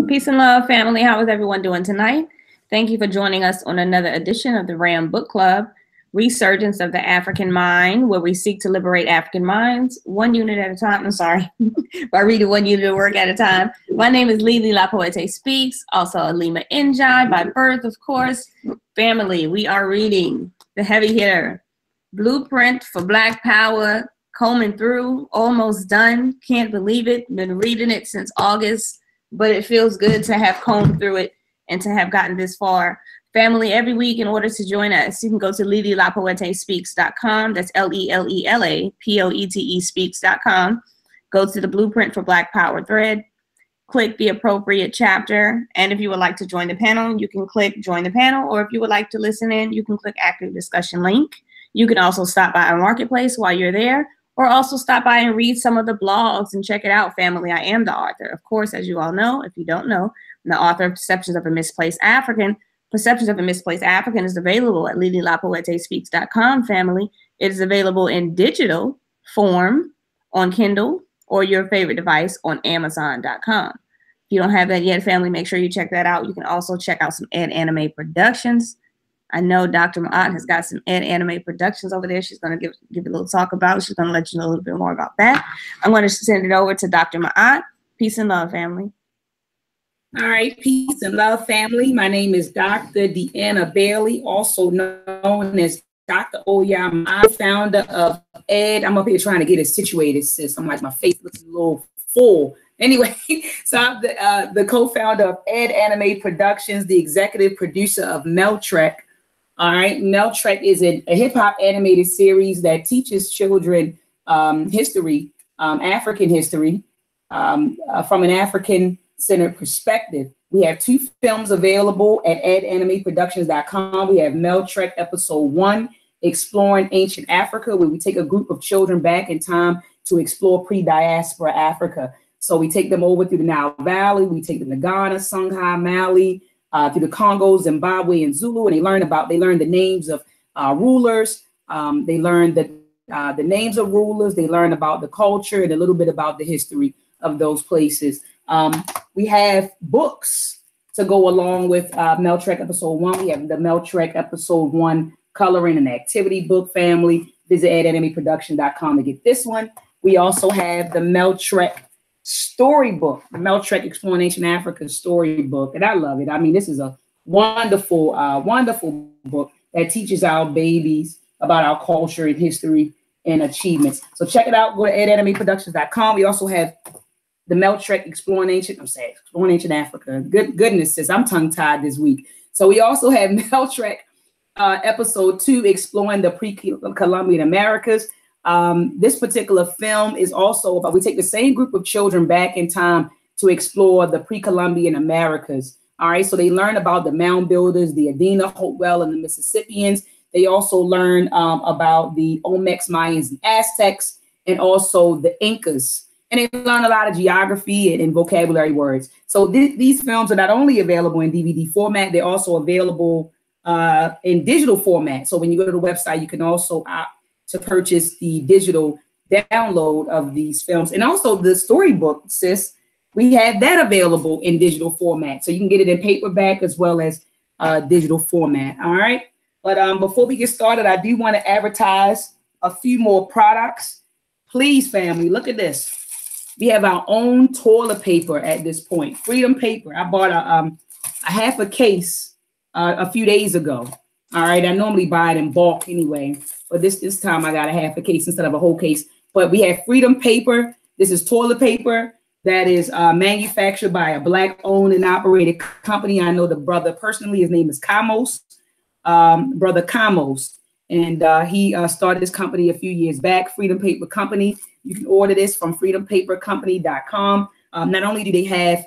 Peace and love, family. How is everyone doing tonight? Thank you for joining us on another edition of the RAM Book Club, Resurgence of the African Mind, where we seek to liberate African minds one unit at a time. I'm sorry, by reading one unit of work at a time. My name is Lili La Poete Speaks, also Alima Njai by birth, of course. Family, we are reading the heavy hitter, Blueprint for Black Power, combing through, almost done. Can't believe it. Been reading it since August. But it feels good to have combed through it and to have gotten this far. Family, every week, in order to join us, you can go to LiliLaPoetespeaks.com. That's LELELAPOETE speaks.com. Go to the Blueprint for Black Power thread. Click the appropriate chapter. And if you would like to join the panel, you can click Join the Panel. Or if you would like to listen in, you can click Active Discussion link. You can also stop by our marketplace while you're there, or also stop by and read some of the blogs and check it out, family. I am the author. Of course, as you all know, if you don't know, I'm the author of Perceptions of a Misplaced African. Perceptions of a Misplaced African is available at LiliLaPoetespeaks.com, family. It is available in digital form on Kindle or your favorite device on Amazon.com. If you don't have that yet, family, make sure you check that out. You can also check out some Ed Anime Productions. I know Dr. Maat has got some Ed Anime Productions over there. She's going to give a little talk about it. She's going to let you know a little bit more about that. I'm going to send it over to Dr. Maat. Peace and love, family. All right, peace and love, family. My name is Dr. Deanna Bailey, also known as Dr. Oyama, founder of Ed. I'm up here trying to get it situated, sis. I'm like, my face looks a little full. Anyway, so I'm the co-founder of Ed Anime Productions, the executive producer of Meltrek. All right, Meltrek is a hip-hop animated series that teaches children history, African history, from an African-centered perspective. We have 2 films available at edanimeproductions.com. We have Meltrek Episode 1, Exploring Ancient Africa, where we take a group of children back in time to explore pre-diaspora Africa. So we take them over through the Nile Valley, we take them to Ghana, Songhai, Mali, through the Congo, Zimbabwe, and Zulu, and they learn the names of rulers. They learn the names of rulers. They learn about the culture and a little bit about the history of those places. We have books to go along with Meltrek Episode 1. We have the Meltrek Episode 1 Coloring and Activity Book, family. Visit edanimeproduction.com to get this one. We also have the Meltrek storybook, the Meltrek Exploring Ancient Africa storybook, and I love it. I mean, this is a wonderful, wonderful book that teaches our babies about our culture and history and achievements. So check it out. Go to edanimeproductions.com. We also have the Meltrek Exploring Ancient Africa. Goodness, sis, I'm tongue-tied this week. So we also have Meltrek Episode 2, Exploring the Pre-Columbian Americas. This particular film is also about, we take the same group of children back in time to explore the pre-Columbian Americas. All right, so they learn about the mound builders, the Adena, Hopewell, and the Mississippians. They also learn about the Olmecs, Mayans, and Aztecs, and also the Incas. And they learn a lot of geography and vocabulary words. So these films are not only available in DVD format, they're also available in digital format. So when you go to the website, you can also opt to purchase the digital download of these films. And also the storybook, sis, we have that available in digital format. So you can get it in paperback as well as digital format, all right? But before we get started, I do want to advertise a few more products. Please, family, look at this. We have our own toilet paper at this point, Freedom Paper. I bought a half a case a few days ago. All right, I normally buy it in bulk anyway, but this time I got a half a case instead of a whole case. But we have Freedom Paper. This is toilet paper that is manufactured by a Black-owned and operated company. I know the brother personally. His name is Amos, Brother Amos. And he started this company a few years back, Freedom Paper Company. You can order this from freedompapercompany.com. Not only do they have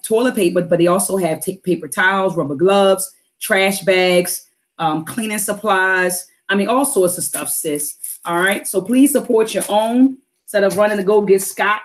toilet paper, but they also have paper towels, rubber gloves, trash bags, cleaning supplies. I mean, all sorts of stuff, sis. All right. So please support your own instead of running to go get Scott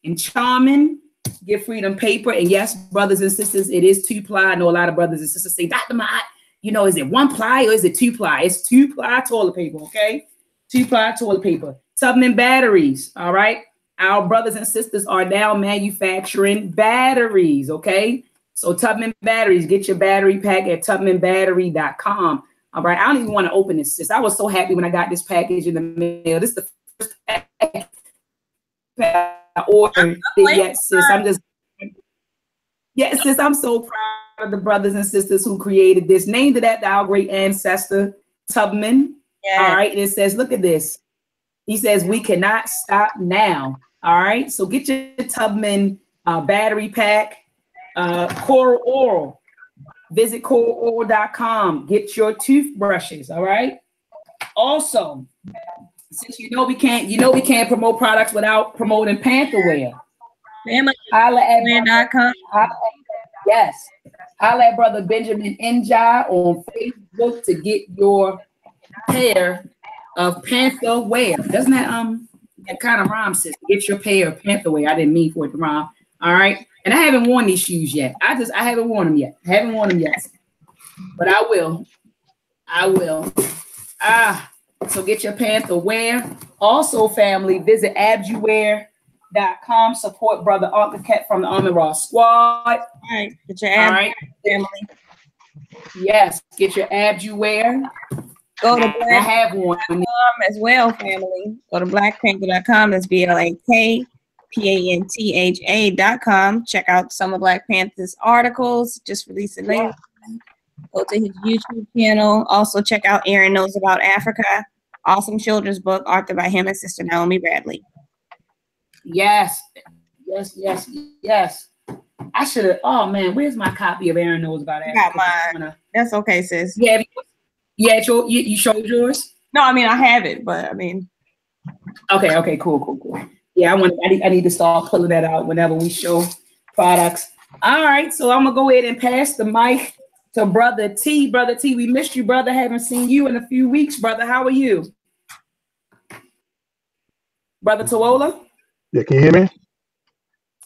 and Charmin. Get Freedom Paper. And yes, brothers and sisters, it is 2-ply. I know a lot of brothers and sisters say, Dr. Maat, you know, is it 1-ply or is it 2-ply? It's 2-ply toilet paper, okay? 2-ply toilet paper. Tubman batteries, all right? our brothers and sisters are now manufacturing batteries, okay? So Tubman Batteries, get your battery pack at tubmanbattery.com. All right, I don't even want to open this, sis. I was so happy when I got this package in the mail. This is the first package I ordered it yet, sis. Yes, sis, I'm so proud of the brothers and sisters who created this. Named it after our great ancestor, Tubman. Yes. All right, and it says, look at this. He says, we cannot stop now. All right, so get your Tubman battery pack, Coral Oral. Visit coraloral.com. Get your toothbrushes. All right. Also, since we can't promote products without promoting Pantherwear. Holla at Brother Benjamin Njai on Facebook to get your pair of Panther wear. Doesn't that kind of rhyme, sis? Get your pair of Panther wear. I didn't mean for it to rhyme. All right. And I haven't worn these shoes yet. I haven't worn them yet. But I will. So get your Panther wear. Also, family, visit abjuwear.com. Support Brother Architect from the Army Raw Squad. All right. Get your Abju family. Yes, get your Abjuwear. Go to I have one as well, family. Go to blackpanther.com. That's BLAKPANTHA.com. Check out some of Black Panther's articles. Just released a link. Go to his YouTube channel. Also check out Aaron Knows About Africa. Awesome children's book authored by him and Sister Naomi Bradley. Yes. I should have. Oh man, where's my copy of Aaron Knows About Africa? Got mine. That's okay, sis. Yeah, you showed yours? No, I mean I have it, but I mean. Okay, cool. Yeah, I need to start pulling that out whenever we show products. All right, so I'm gonna go ahead and pass the mic to Brother T. Brother T, we missed you, brother. Haven't seen you in a few weeks, brother. How are you? Brother Tawola? Yeah, can you hear me?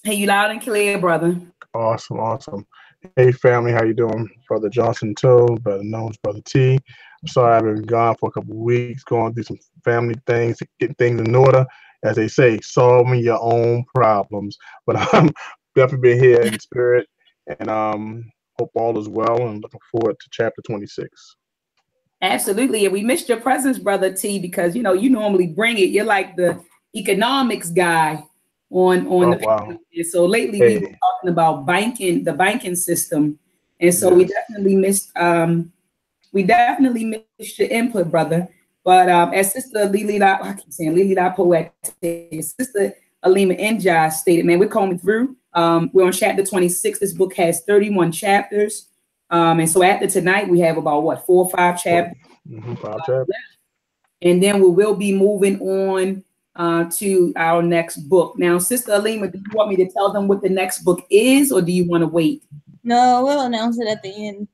Hey, you loud and clear, brother. Awesome. Hey, family, how you doing? Brother Johnson too, Brother Knowles, Brother T. I'm sorry I've been gone for a couple of weeks, going through some family things, getting things in order. As they say, solving your own problems. But I'm definitely been here in spirit, and hope all is well, and looking forward to chapter 26. Absolutely, and we missed your presence, Brother T, because you normally bring it. You're like the economics guy on the wow. And so lately we've been talking about the banking system, and so we definitely missed your input, brother. But as Sister Lili Poet, Sister Alima Njai stated, man, we're coming through. We're on chapter 26. This book has 31 chapters. And so after tonight, we have about 4 or 5 chapters. 5 chapters. And then we will be moving on to our next book. Now, Sister Alima, do you want me to tell them what the next book is, or do you want to wait? No, we'll announce it at the end.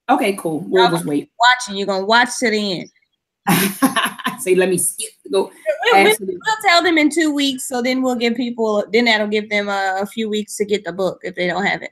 Okay, cool. We'll just wait. You're going to watch to the end. Say, let me skip. Go. We'll tell them in 2 weeks, so then we'll give people. Then that'll give them a few weeks to get the book if they don't have it.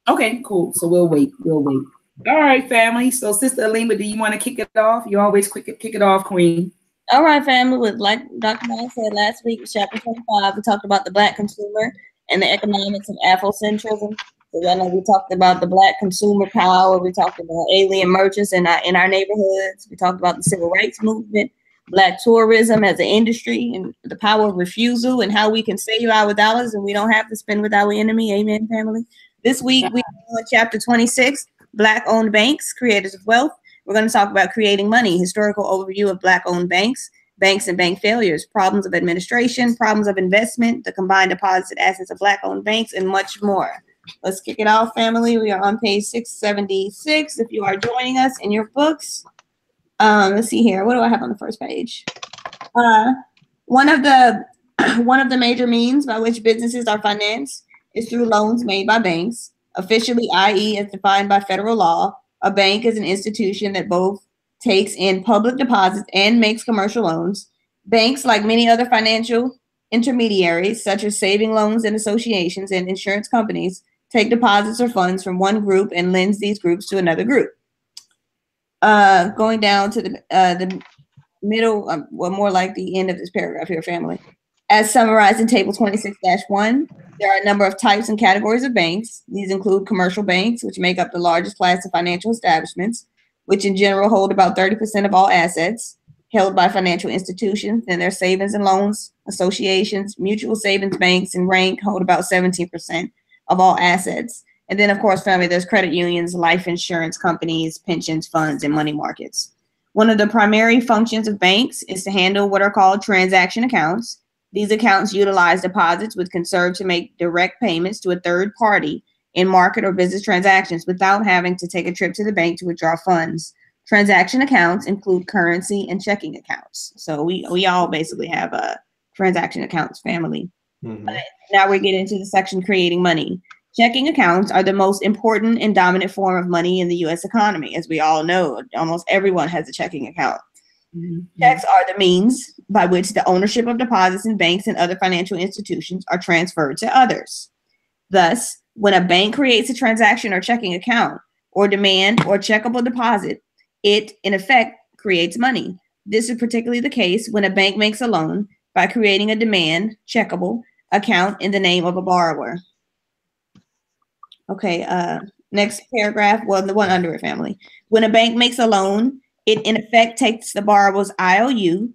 Okay, cool. So we'll wait. All right, family. So, Sister Alima, do you want to kick it off? You always kick it off, Queen. All right, family. Like Dr. Maat said last week, chapter 25, we talked about the Black consumer and the economics of Afrocentrism. So I know we talked about the Black consumer power. We talked about alien merchants in our neighborhoods. We talked about the civil rights movement, Black tourism as an industry, and the power of refusal, and how we can save our dollars and we don't have to spend with our enemy. Amen, family. This week we are on chapter 26, Black-owned banks, creators of wealth. We're going to talk about creating money, historical overview of Black-owned banks, banks and bank failures, problems of administration, problems of investment, the combined deposit assets of Black-owned banks, and much more. Let's kick it off, family. We are on page 676. If you are joining us in your books, let's see here. What do I have on the first page? One of the major means by which businesses are financed is through loans made by banks. Officially, i.e., as defined by federal law, a bank is an institution that both takes in public deposits and makes commercial loans. Banks, like many other financial intermediaries, such as saving loans and associations and insurance companies, take deposits or funds from one group and lends these groups to another group. Going down to the middle, more like the end of this paragraph here, family. As summarized in Table 26-1, there are a number of types and categories of banks. These include commercial banks, which make up the largest class of financial establishments, which in general hold about 30% of all assets held by financial institutions. And their savings and loans associations, mutual savings banks, and rank hold about 17% of all assets. And then, of course, family, there's credit unions, life insurance companies, pensions, funds, and money markets. One of the primary functions of banks is to handle what are called transaction accounts. These accounts utilize deposits which can serve to make direct payments to a third party in market or business transactions without having to take a trip to the bank to withdraw funds. Transaction accounts include currency and checking accounts. So we all basically have a transaction accounts family. Mm-hmm. Now we get into the section creating money. Checking accounts are the most important and dominant form of money in the U.S. economy. As we all know, almost everyone has a checking account. Mm-hmm. Checks are the means by which the ownership of deposits in banks and other financial institutions are transferred to others. Thus, when a bank creates a transaction or checking account or demand or checkable deposit, it, in effect, creates money. This is particularly the case when a bank makes a loan by creating a demand checkable account in the name of a borrower. Okay, next paragraph, well, the one under it, family. When a bank makes a loan, it in effect takes the borrower's IOU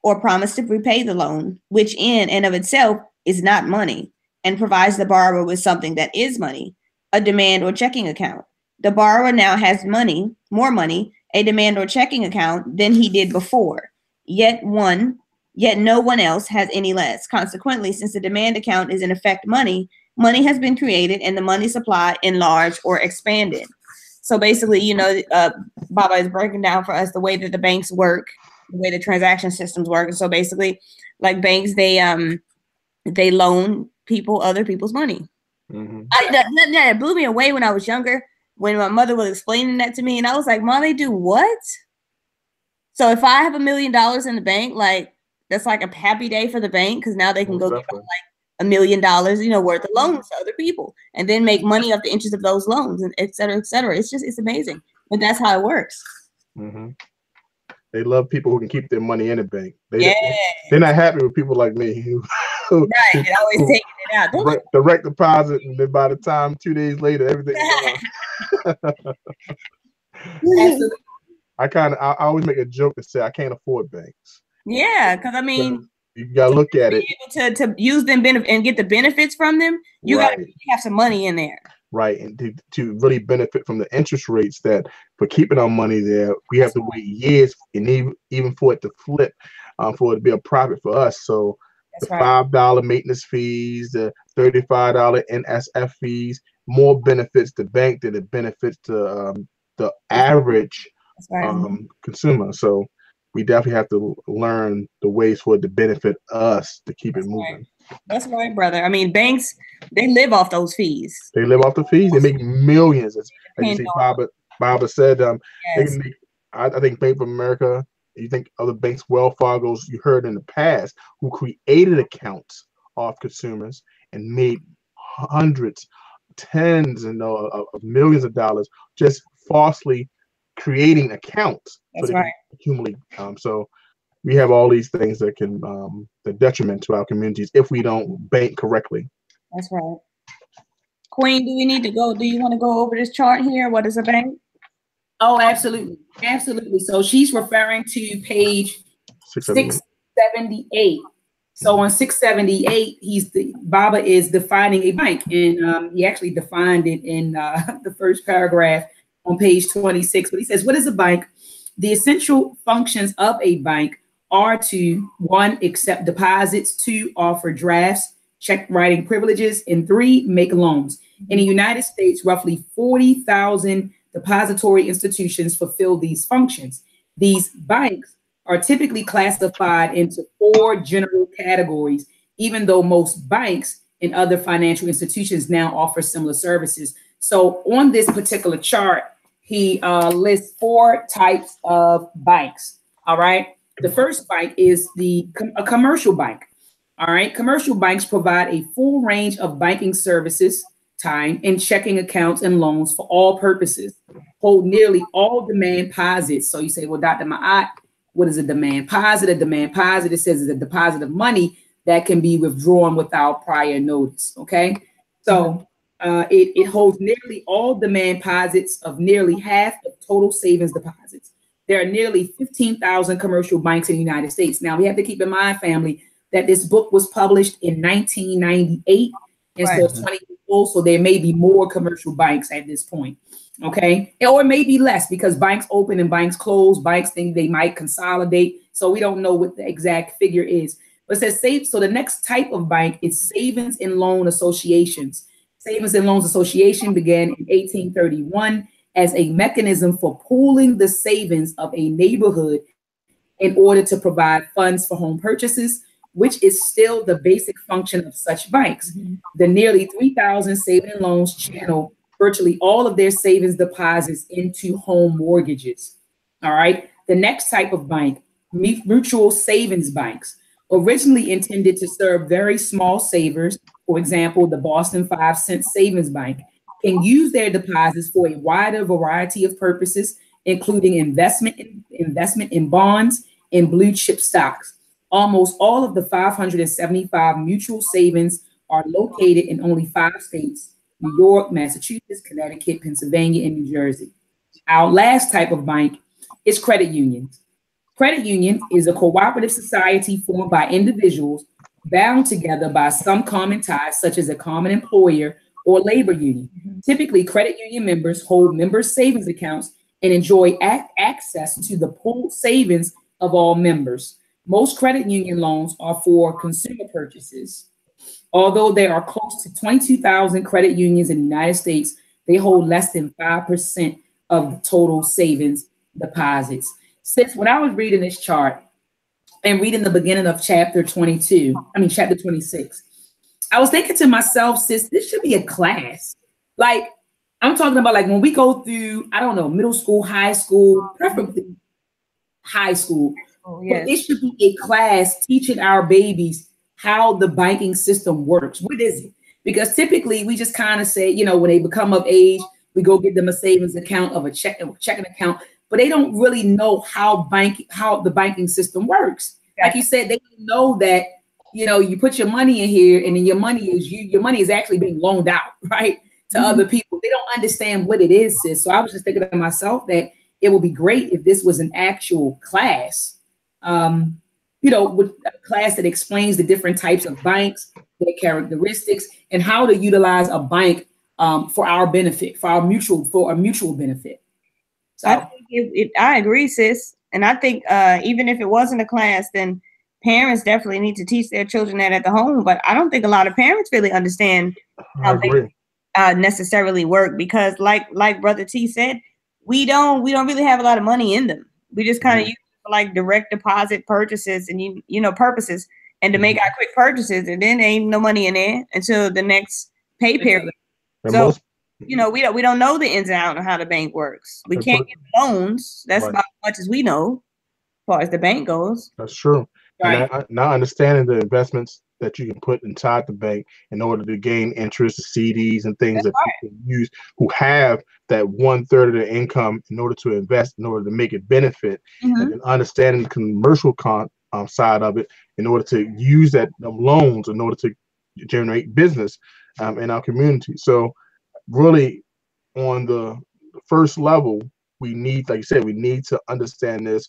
or promise to repay the loan, which in and of itself is not money, and provides the borrower with something that is money, a demand or checking account. The borrower now has money, more money, a demand or checking account than he did before, yet no one else has any less. Consequently, since the demand account is in effect money, money has been created and the money supply enlarged or expanded. So basically, you know, Baba is breaking down for us the way that the banks work, the way the transaction systems work. And so basically, like banks, they loan people other people's money. Mm-hmm. That blew me away when I was younger, when my mother was explaining that to me, and I was like, Mom, they do what? So if I have $1 million in the bank, like that's like a happy day for the bank, because now they can go get like $1 million, you know, worth of loans to other people, and then make money off the interest of those loans, and et cetera, et cetera. It's amazing, but that's how it works. Mm-hmm. They love people who can keep their money in the bank. They're not happy with people like me who right, always taking it out. Direct deposit, and then by the time 2 days later, everything's gone. Absolutely. I always make a joke to say I can't afford banks. Yeah, because I mean, you gotta look at it. Able to use them and get the benefits from them, you gotta have some money in there. Right, and to really benefit from the interest rates that for keeping our money there, we have to wait years, and even for it to flip, for it to be a profit for us. So the $5 maintenance fees, the $35 NSF fees, more benefits the bank than it benefits to the average consumer. So we definitely have to learn the ways for it to benefit us to keep it moving. That's right, brother. I mean, banks, they live off those fees. They live off the fees. They make millions. As you see, Baba said, they can make, I think Bank of America, you think other banks, Wells Fargo's, you heard in the past, who created accounts off consumers and made hundreds, tens of millions of dollars just falsely creating accounts. That's right. Accumulate. So we have all these things that can the detriment to our communities if we don't bank correctly. That's right. Queen, do you want to go over this chart here? What is a bank? Oh, absolutely. Absolutely. So she's referring to page 678. So on 678, Baba is defining a bank, and he actually defined it in the first paragraph on page 26. But he says, what is a bank? The essential functions of a bank are to 1, accept deposits, 2, offer drafts, check writing privileges, and 3, make loans. In the United States, roughly 40,000 depository institutions fulfill these functions. These banks are typically classified into 4 general categories, even though most banks and other financial institutions now offer similar services. So on this particular chart, he lists 4 types of banks. All right. The first bank is a commercial bank. All right. Commercial banks provide a full range of banking services, time, and checking accounts and loans for all purposes, hold nearly all demand deposits. So you say, well, Dr. Maat, what is a demand deposit? A demand deposit, it says, is a deposit of money that can be withdrawn without prior notice. Okay, so it holds nearly all demand deposits of nearly half of total savings deposits. There are nearly 15,000 commercial banks in the United States. Now, we have to keep in mind, family, that this book was published in 1998, and so it's 20 years old, so there may be more commercial banks at this point, okay? Or it may be less because banks open and banks close. Banks think they might consolidate, so we don't know what the exact figure is. But it says so the next type of bank is savings and loan associations. Savings and Loans Association began in 1831 as a mechanism for pooling the savings of a neighborhood in order to provide funds for home purchases, which is still the basic function of such banks. The nearly 3,000 savings and loans channel virtually all of their savings deposits into home mortgages. All right. The next type of bank, mutual savings banks, originally intended to serve very small savers. For example, the Boston 5-cent Savings Bank can use their deposits for a wider variety of purposes, including investment in bonds and blue chip stocks. Almost all of the 575 mutual savings are located in only 5 states: New York, Massachusetts, Connecticut, Pennsylvania, and New Jersey. Our last type of bank is credit unions. Credit union is a cooperative society formed by individuals bound together by some common ties, such as a common employer or labor union. Typically, credit union members hold members' savings accounts and enjoy access to the pooled savings of all members. Most credit union loans are for consumer purchases. Although there are close to 22,000 credit unions in the United States, they hold less than 5% of the total savings deposits. Since when I was reading this chart and reading the beginning of chapter 26, I was thinking to myself, sis, this should be a class. Like, I'm talking about like when we go through, I don't know, middle school, high school, preferably high school. Oh, yes. But it should be a class teaching our babies how the banking system works. What is it? Because typically we just kind of say, you know, when they become of age, we go get them a savings account of a checking account, but they don't really know how the banking system works. Like you said, they don't know that, you know, you put your money in here and then your money is actually being loaned out, right, to other people. They don't understand what it is, sis. So I was just thinking to myself that it would be great if this was an actual class, you know, with a class that explains the different types of banks, their characteristics, and how to utilize a bank for our benefit, for a mutual benefit. So I think I agree, sis. And I think even if it wasn't a class, then parents definitely need to teach their children that at the home. But I don't think a lot of parents really understand how they necessarily work, because like Brother T said, we don't really have a lot of money in them. We just kind of use it for like direct deposit purchases and you know purposes, and to make our quick purchases, and then there ain't no money in there until the next pay period. So you know, we don't know the ins and outs of how the bank works. We can't get loans. That's about as much as we know as far as the bank goes. That's true. Right. And now understanding the investments that you can put inside the bank in order to gain interest, CDs and things that people use who have that 1/3 of their income in order to invest, in order to make it benefit, and then understanding the commercial side of it in order to use that loans in order to generate business in our community. So really, on the first level, we need, like you said, we need to understand this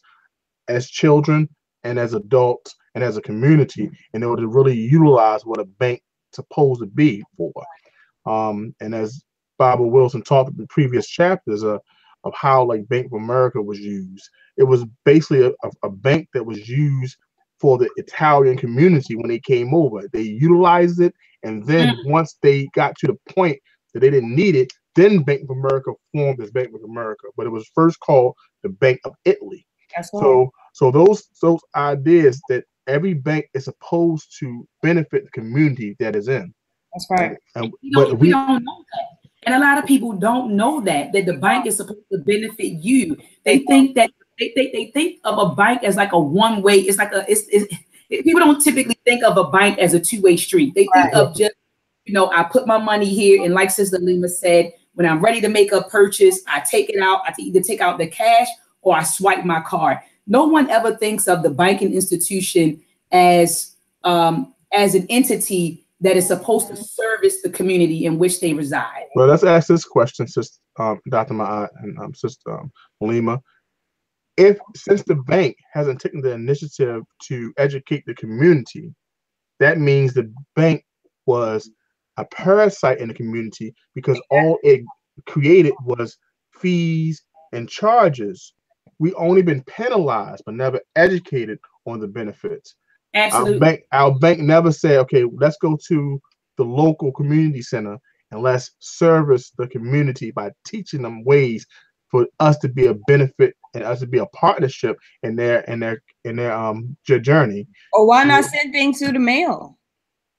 as children and as adults and as a community in order to really utilize what a bank is supposed to be for. And as Barbara Wilson talked in the previous chapters of how like Bank of America was used, it was basically a bank that was used for the Italian community when they came over. They utilized it, and then once they got to the point that they didn't need it, then Bank of America formed as Bank of America, but it was first called the Bank of Italy. So those ideas that every bank is supposed to benefit the community that is in. That's right. We don't know that. And a lot of people don't know that the bank is supposed to benefit you. They think that they think of a bank as like a one-way. It's like people don't typically think of a bank as a two-way street. They think of just, you know, I put my money here, and like Sister Lima said, when I'm ready to make a purchase, I take it out. I either take out the cash or I swipe my card. No one ever thinks of the banking institution as as an entity that is supposed to service the community in which they reside. Well, let's ask this question, Sister Dr. Maat and Sister Lima. Since the bank hasn't taken the initiative to educate the community, that means the bank was a parasite in the community, because all it created was fees and charges. We only been penalized but never educated on the benefits. Absolutely. Our bank never said, okay, let's go to the local community center and let's service the community by teaching them ways for us to be a benefit and us to be a partnership in their journey. Or why not send things through the mail?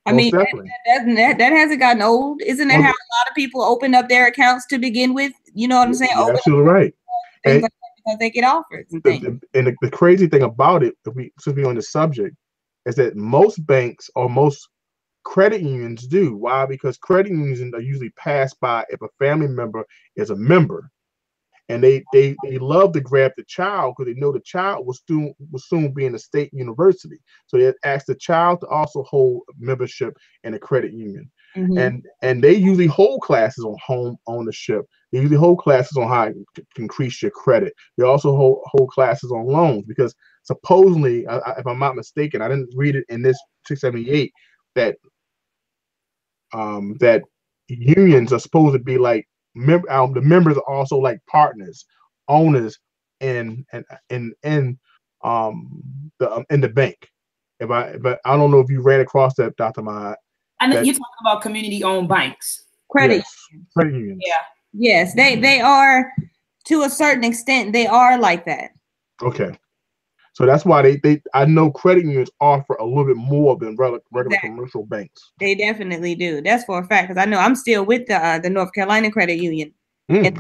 I mean, that hasn't gotten old. Isn't that how a lot of people open up their accounts to begin with? You know what I'm saying? You're absolutely right. Things like that because they get offers and things. And the crazy thing about it, since we're on the subject, is that most banks or most credit unions do. Why? Because credit unions are usually passed by if a family member is a member. And they love to grab the child because they know the child will soon be in a state university. So they ask the child to also hold membership in a credit union. Mm-hmm. And they usually hold classes on home ownership. They usually hold classes on how to increase your credit. They also hold classes on loans, because supposedly, if I'm not mistaken, I didn't read it in this 678, that that unions are supposed to be like, the members are also like partners, owners in the bank. But I don't know if you ran across that, Dr. Maat. I know you're talking about community-owned banks, credit unions. Yeah. Yes, they are, to a certain extent, they are like that. Okay, so that's why I know credit unions offer a little bit more than regular commercial banks. They definitely do. That's for a fact, because I know I'm still with the North Carolina Credit Union. And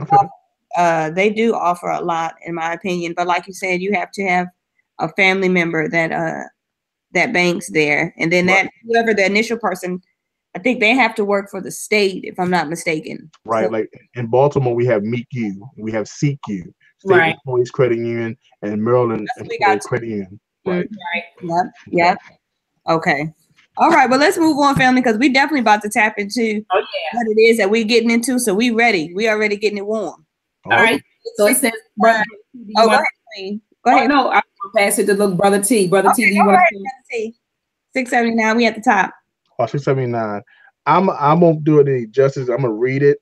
they do offer a lot, in my opinion. But like you said, you have to have a family member that banks there, and then that whoever the initial person, I think they have to work for the state, if I'm not mistaken. Right, so, like in Baltimore, we have Meet You, we have Seek You, State Employees Credit Union, and Maryland Employees Credit Union. Right. Yep. Okay. All right. Well, let's move on, family, because we definitely about to tap into what it is that we're getting into. So we ready. We already getting it warm. All right. So it says, brother. Go ahead, Queen. Go ahead. No, I'm gonna pass it to look, Brother T. Brother T, do you want to? 679. We at the top. 679. I won't do it any justice. I'm gonna read it.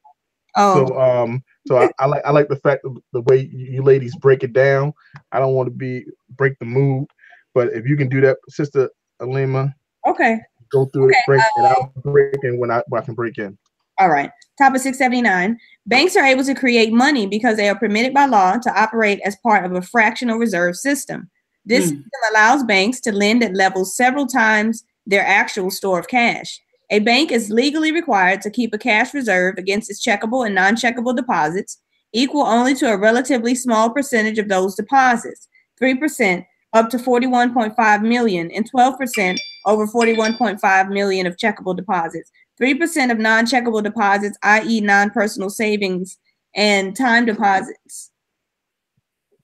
Oh. So I like the fact of the way you ladies break it down. I don't want to break the mood, but if you can do that, Sister Alima. Okay. Go through it, break, and I'll break in when I can break in. All right. Top of 679. Banks are able to create money because they are permitted by law to operate as part of a fractional reserve system. This system allows banks to lend at levels several times their actual store of cash. A bank is legally required to keep a cash reserve against its checkable and non-checkable deposits, equal only to a relatively small percentage of those deposits, 3% up to 41.5 million and 12% over 41.5 million of checkable deposits, 3% of non-checkable deposits, i.e. non-personal savings and time deposits.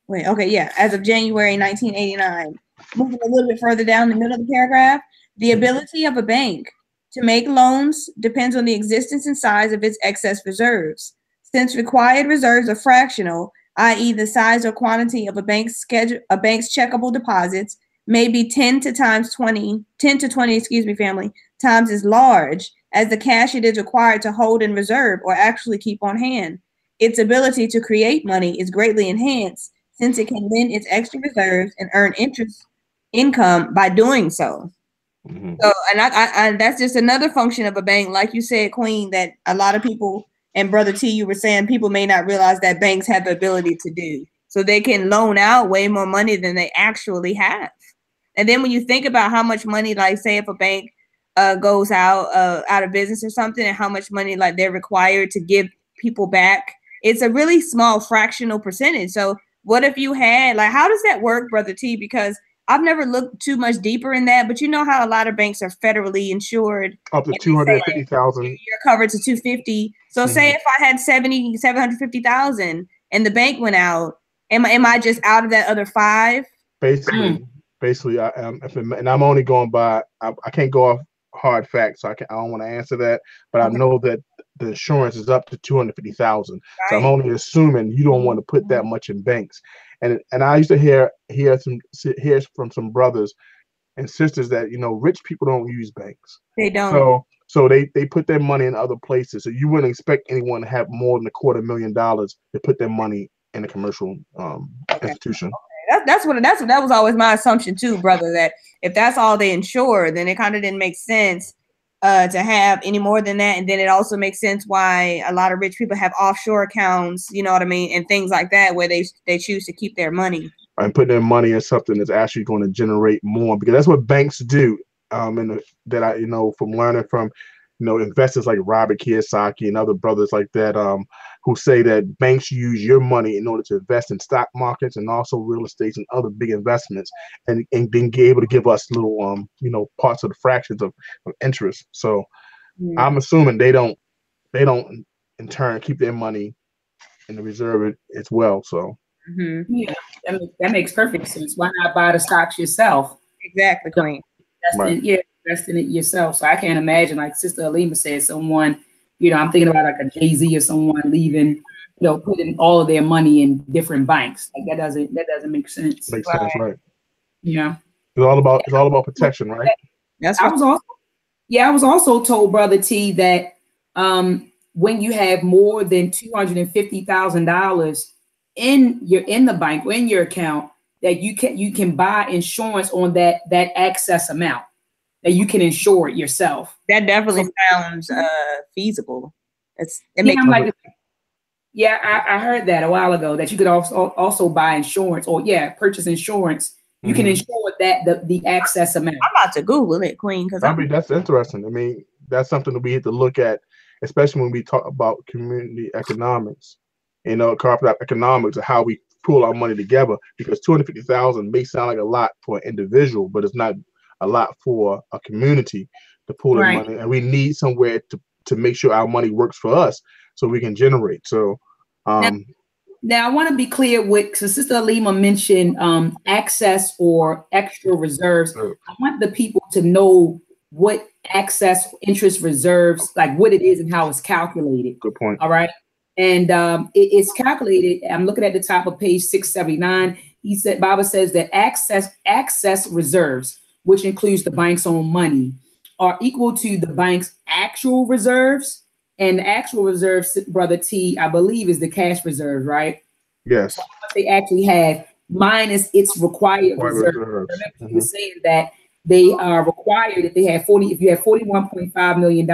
As of January 1989. Moving a little bit further down the middle of the paragraph, the ability of a bank to make loans depends on the existence and size of its excess reserves. Since required reserves are fractional, i.e. the size or quantity of a bank's checkable deposits may be 10 to 20 times as large as the cash it is required to hold in reserve or actually keep on hand. Its ability to create money is greatly enhanced since it can lend its extra reserves and earn interest income by doing so. Mm-hmm. So, and I that's just another function of a bank, like you said, Queen, that a lot of people, and Brother T, you were saying people may not realize that banks have the ability to do. So they can loan out way more money than they actually have. And then when you think about how much money, like say if a bank goes out of business or something, and how much money like they're required to give people back, it's a really small fractional percentage. So what if you had, like, how does that work, Brother T? Because I've never looked too much deeper in that, but you know how a lot of banks are federally insured. Up to 250,000. You're covered to 250. So say if I had 750,000 and the bank went out, am I just out of that other 5? Basically, I am, and I'm only going by. I can't go off hard facts, so I don't want to answer that. But I know that the insurance is up to 250,000. So I'm only assuming you don't want to put that much in banks. And I used to hear from some brothers and sisters that, you know, rich people don't use banks. They don't. So they put their money in other places. So you wouldn't expect anyone to have more than $250,000 to put their money in a commercial institution. Okay. That was always my assumption too, brother, that if that's all they insure, then it kind of didn't make sense to have any more than that. And then it also makes sense why a lot of rich people have offshore accounts, you know what I mean, and things like that, where they choose to keep their money. And put their money in something that's actually going to generate more, because that's what banks do. That I, you know, from learning from, you know, investors like Robert Kiyosaki and other brothers like that, who say that banks use your money in order to invest in stock markets and also real estate and other big investments, and then be able to give us little, you know, parts of the fractions of interest. So I'm assuming they don't in turn keep their money in the reserve as well. So. Yeah, that makes perfect sense. Why not buy the stocks yourself? Exactly, Queen. Invest in it yourself. So I can't imagine, like Sister Alima said, someone, you know, I'm thinking about like a Jay-Z or someone leaving, you know, putting all of their money in different banks. Like that doesn't make sense. Makes sense, right? Yeah. It's all about protection, right? That's I was also told, Brother T, that when you have more than $250,000 in the bank or in your account, that you can buy insurance on that excess amount, that you can insure it yourself. That definitely sounds feasible. I heard that a while ago, that you could also buy insurance or purchase insurance. You can insure that the excess amount. I'm about to Google it, Queen, because that's interesting. I mean, that's something that we have to look at, especially when we talk about community economics. You know, cooperative economics, of how we pull our money together, because 250,000 may sound like a lot for an individual, but it's not a lot for a community to pull their money, and we need somewhere to make sure our money works for us so we can generate. So now I want to be clear with, so Sister Alima mentioned access or extra reserves. I want the people to know what excess interest reserves, like what it is and how it's calculated. Good point. All right. And it's calculated. I'm looking at the top of page 679. Bible says that access reserves, which includes the bank's own money, are equal to the bank's actual reserves. And the actual reserves, Brother T, I believe, is the cash reserve, right? Yes. So what they actually have minus its required reserve. Remember, you were saying that they are required, if you have $41.5 million,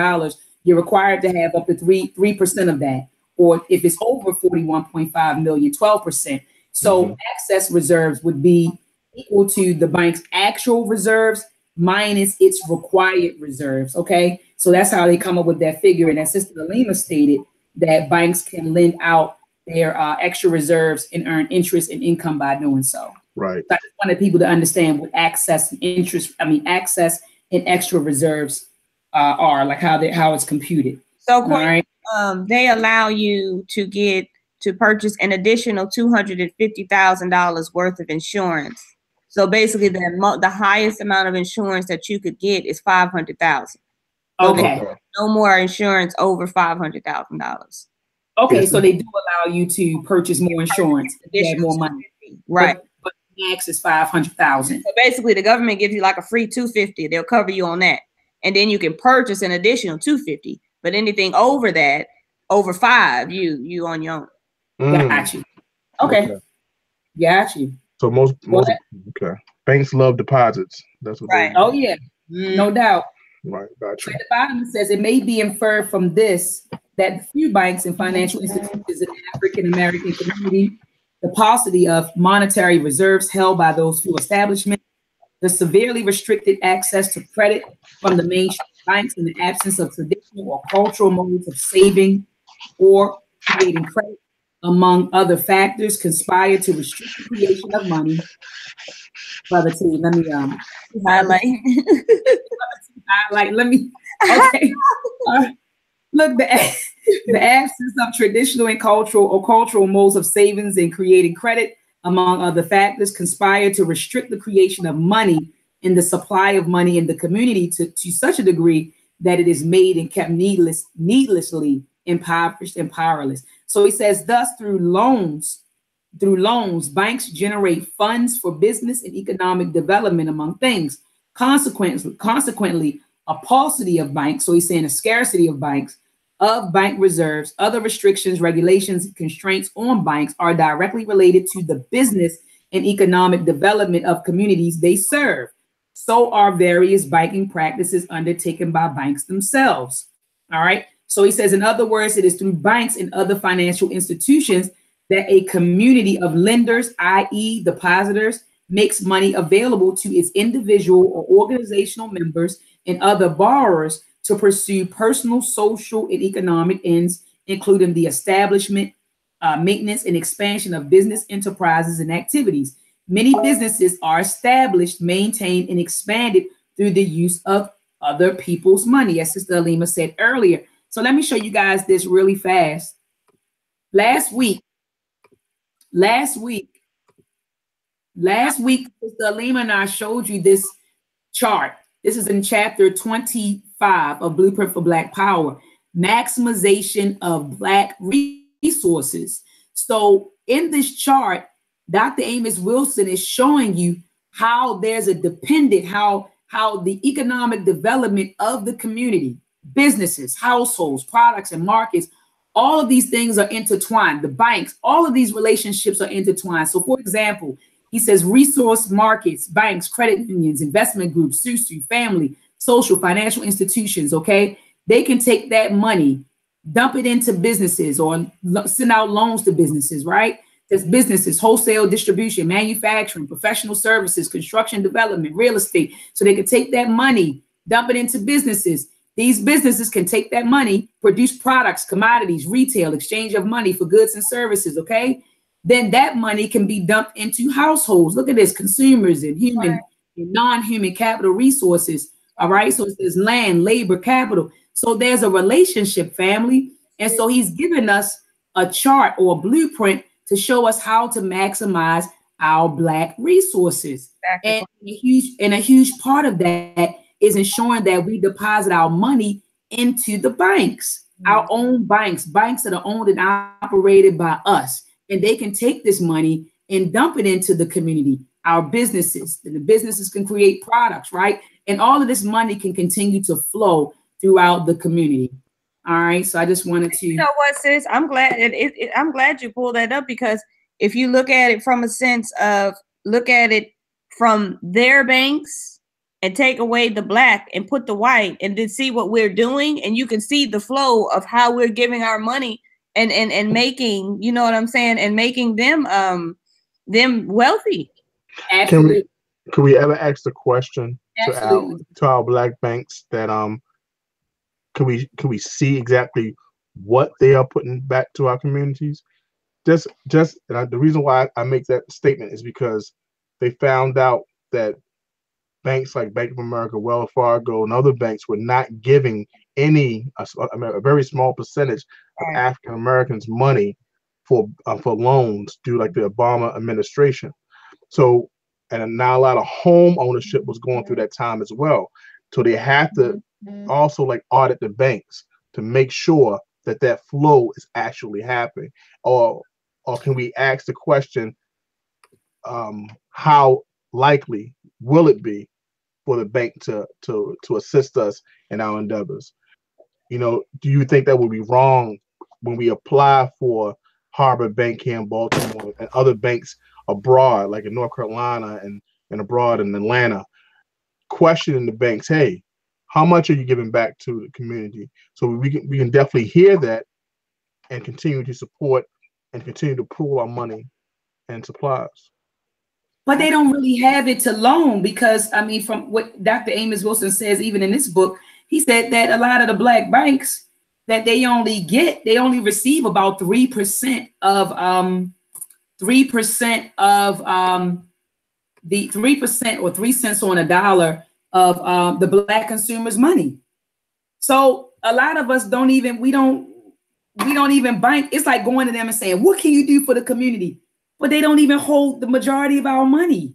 you're required to have up to 3% of that. Or if it's over 41.5 million, 12%. So excess reserves would be equal to the bank's actual reserves minus its required reserves. Okay. So that's how they come up with that figure. And as Sister Alima stated, that banks can lend out their extra reserves and earn interest and income by doing so. Right. So I just wanted people to understand what access and extra reserves are, like how it's computed. So they allow you to purchase an additional $250,000 worth of insurance. So basically, the highest amount of insurance that you could get is $500,000. Okay. No more insurance over $500,000. Okay, so they do allow you to purchase more insurance. You have more money, right? But the max is $500,000. So basically, the government gives you like a free $250,000. They'll cover you on that, and then you can purchase an additional $250,000. But anything over that, over $5,000, you on your own. Got you. Okay. Got you. So most banks love deposits. That's what. Right. Oh yeah, no doubt. Right. Got you. At the bottom it says it may be inferred from this that few banks and financial institutions in the African American community, the paucity of monetary reserves held by those few establishments, the severely restricted access to credit from the mainstream banks in the absence of traditional or cultural modes of saving or creating credit, among other factors, conspire to restrict the creation of money. Brother T, let me highlight. Let me. Okay. Look, the absence of traditional and cultural modes of savings and creating credit, among other factors, conspire to restrict the creation of money in the supply of money in the community to such a degree that it is made and kept needlessly impoverished and powerless. So he says, thus through loans, banks generate funds for business and economic development, among things. Consequently, a paucity of banks, so he's saying a scarcity of banks, of bank reserves, other restrictions, regulations, and constraints on banks are directly related to the business and economic development of communities they serve. So are various banking practices undertaken by banks themselves. All right. So he says, in other words, it is through banks and other financial institutions that a community of lenders, i.e. depositors, makes money available to its individual or organizational members and other borrowers to pursue personal, social, and economic ends, including the establishment, maintenance, and expansion of business enterprises and activities. Many businesses are established, maintained, and expanded through the use of other people's money, as Sister Alima said earlier. So let me show you guys this really fast. Last week, Sister Alima and I showed you this chart. This is in chapter 25 of Blueprint for Black Power, maximization of Black resources. So in this chart, Dr. Amos Wilson is showing you how there's a dependent, how the economic development of the community, businesses, households, products, and markets, all of these things are intertwined. The banks, all of these relationships are intertwined. So for example, he says resource markets, banks, credit unions, investment groups, SUSU, family, social, financial institutions, okay? They can take that money, dump it into businesses or send out loans to businesses, right? There's businesses, wholesale distribution, manufacturing, professional services, construction development, real estate. So they can take that money, dump it into businesses. These businesses can take that money, produce products, commodities, retail, exchange of money for goods and services, okay? Then that money can be dumped into households. Look at this, consumers and human and non-human capital resources, all right? So it says land, labor, capital. So there's a relationship, family. And so he's given us a chart or a blueprint to show us how to maximize our Black resources. Exactly. And a huge part of that is ensuring that we deposit our money into the banks, our own banks that are owned and operated by us. And they can take this money and dump it into the community, our businesses. And the businesses can create products, right? And all of this money can continue to flow throughout the community. All right. So I just wanted to. You know what, sis? I'm glad I'm glad you pulled that up, because if you look at it from a sense of look at it from their banks and take away the Black and put the white and then see what we're doing, and you can see the flow of how we're giving our money and making, you know what I'm saying, and making them wealthy. Absolutely. Can we ever ask the question to our Black banks that can we see exactly what they are putting back to our communities? The reason why I make that statement is because they found out that banks like Bank of America, Wells Fargo, and other banks were not giving a very small percentage of African Americans money for loans due like the Obama administration. So, and now a lot of home ownership was going through that time as well. So they have to also like audit the banks to make sure that that flow is actually happening. Or can we ask the question, how likely will it be for the bank to assist us in our endeavors? You know, do you think that would be wrong when we apply for Harbor Bank here in Baltimore and other banks abroad, like in North Carolina and abroad in Atlanta, questioning the banks, hey, how much are you giving back to the community? So we can definitely hear that and continue to support and continue to pool our money and supplies. But they don't really have it to loan, because I mean, from what Dr. Amos Wilson says, even in this book, he said that a lot of the Black banks that they only receive about 3% of the 3% or 3 cents on a dollar of the Black consumers' money. So a lot of us don't even bank. It's like going to them and saying, what can you do for the community? But they don't even hold the majority of our money.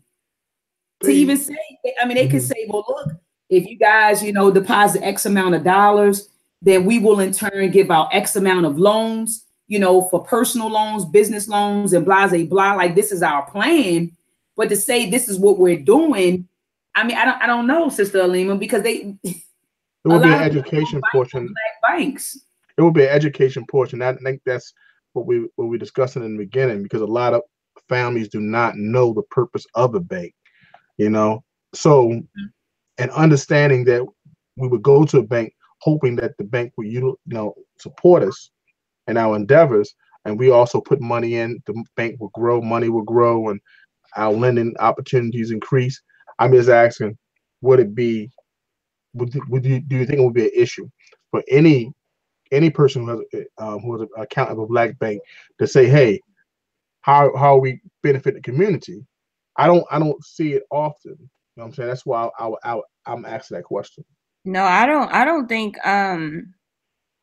to even say, I mean, they can say, well, look, if you guys, you know, deposit X amount of dollars, then we will in turn give out X amount of loans, you know, for personal loans, business loans, and blah, blah, blah. Like, this is our plan. But to say this is what we're doing, I mean, I don't know, Sister Alima, because it will be an education portion. Black banks. It will be an education portion. I think that's what we discussed in the beginning, because a lot of families do not know the purpose of a bank, you know. So, and understanding that we would go to a bank hoping that the bank would, you know, support us in our endeavors, and we also put money in, the bank will grow, money will grow, and our lending opportunities increase. I'm just asking, would it be, do you think it would be an issue for any person who has an account of a black bank to say, hey, how we benefit the community? I don't see it often. You know what I'm saying? That's why I'm asking that question. No, I don't think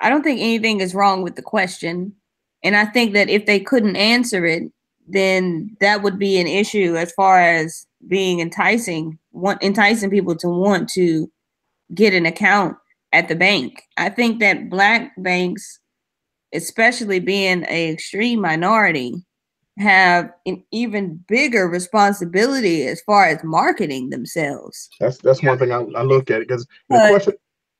anything is wrong with the question. And I think that if they couldn't answer it, then that would be an issue as far as being enticing people to want to get an account at the bank. I think that black banks, especially being an extreme minority, have an even bigger responsibility as far as marketing themselves. That's one thing I look at, because the question,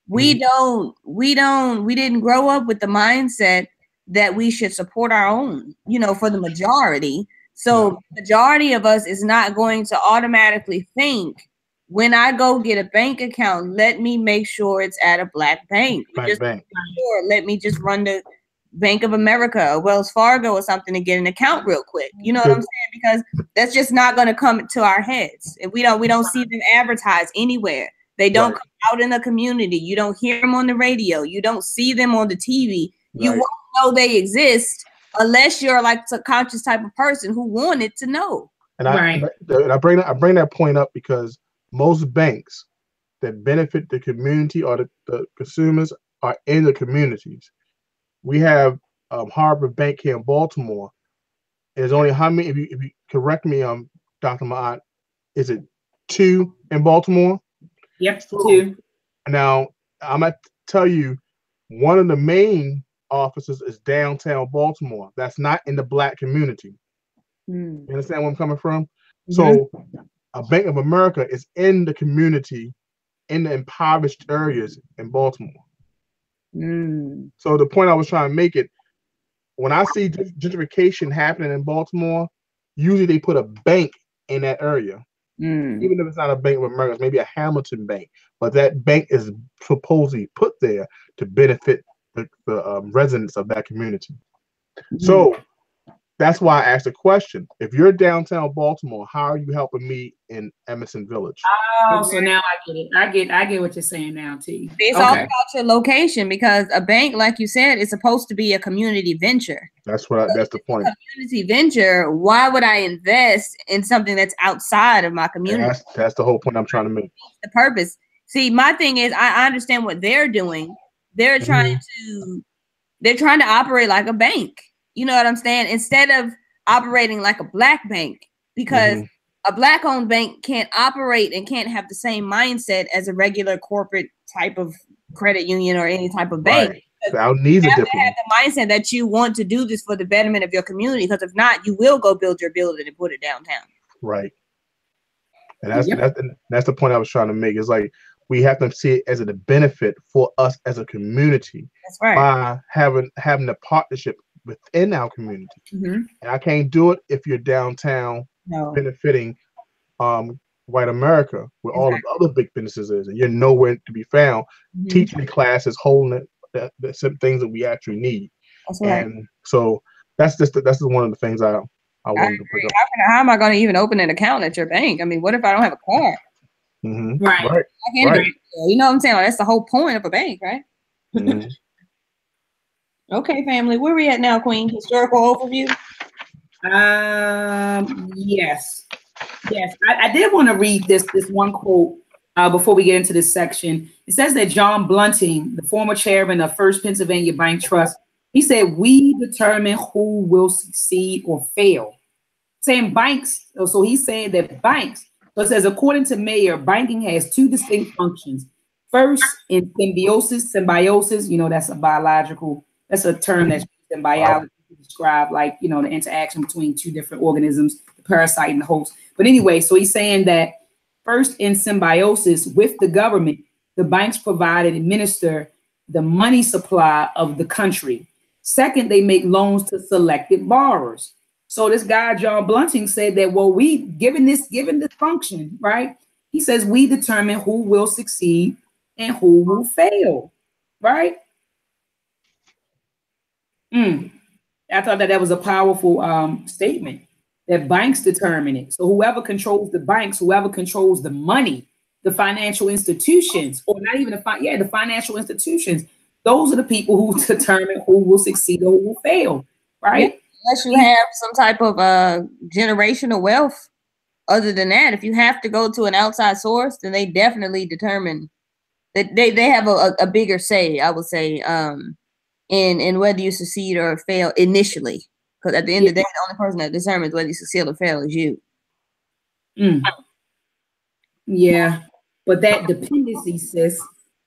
we didn't grow up with the mindset that we should support our own, you know, for the majority. So majority of us is not going to automatically think, when I go get a bank account, let me make sure it's at a black bank. Sure, let me just run the Bank of America or Wells Fargo or something to get an account real quick. You know what I'm saying? Because that's just not going to come to our heads. If we don't see them advertised anywhere. They don't come out in the community. You don't hear them on the radio. You don't see them on the TV. You won't know they exist unless you're like a conscious type of person who wanted to know. And I bring that point up because most banks that benefit the community or the consumers are in the communities. We have Harbor Bank here in Baltimore. There's only how many? If you correct me, Dr. Maat, is it 2 in Baltimore? Yep, 2. Now I'm gonna tell you, one of the main offices is downtown Baltimore. That's not in the black community. You understand where I'm coming from? So a Bank of America is in the community, in the impoverished areas in Baltimore. So the point I was trying to make it, when I see gentrification happening in Baltimore, usually they put a bank in that area. Even if it's not a Bank of America, it's maybe a Hamilton bank, but that bank is supposedly put there to benefit the residents of that community. So that's why I asked the question. If you're downtown Baltimore, how are you helping me in Emerson Village? Oh, so now I get it. I get what you're saying now, T. It's all about your location, because a bank, like you said, is supposed to be a community venture. That's the point. Community venture. Why would I invest in something that's outside of my community? That's the whole point I'm trying to make. The purpose. See, my thing is, I understand what they're doing. They're trying to operate like a bank. You know what I'm saying? Instead of operating like a black bank, because a black-owned bank can't operate and can't have the same mindset as a regular corporate type of credit union or any type of bank. Our needs are different. You have to have the mindset that you want to do this for the betterment of your community, because if not, you will go build your building and put it downtown. Right. And that's the point I was trying to make. Is like, we have to see it as a benefit for us as a community. That's right. By having a partnership within our community. And I can't do it if you're downtown benefiting white America, where all of the other big businesses is, and you're nowhere to be found teaching classes, holding some things that we actually need. That's right. And so that's just one of the things I wanted to bring up. How am I going to even open an account at your bank? I mean, what if I don't have a car? Right. I can't you know what I'm saying? Like, that's the whole point of a bank, right? Okay, family, where we at now, Queen? Historical overview? Yes. I did want to read this one quote before we get into this section. It says that John Blunting, the former chairman of First Pennsylvania Bank Trust, he said, "We determine who will succeed or fail." Saying banks, so he's saying that banks. So it says, according to Mayer, banking has two distinct functions. First, in symbiosis, you know, that's a term that's used in biology to describe, like, you know, the interaction between two different organisms, the parasite and the host. But anyway, so he's saying that first, in symbiosis with the government, the banks provide and administer the money supply of the country. Second, they make loans to selected borrowers. So this guy, John Blunting, said that, well, given this function, right? He says we determine who will succeed and who will fail, right? I thought that was a powerful statement, that banks determine it. So whoever controls the banks, whoever controls the money, the financial institutions, or not even the financial institutions, those are the people who determine who will succeed or who will fail, right? Yeah, unless you have some type of generational wealth. Other than that, if you have to go to an outside source, then they definitely determine that they have a bigger say, I would say, in whether you succeed or fail initially. Because at the end of the day, the only person that determines whether you succeed or fail is you. Yeah, but that dependency, sis,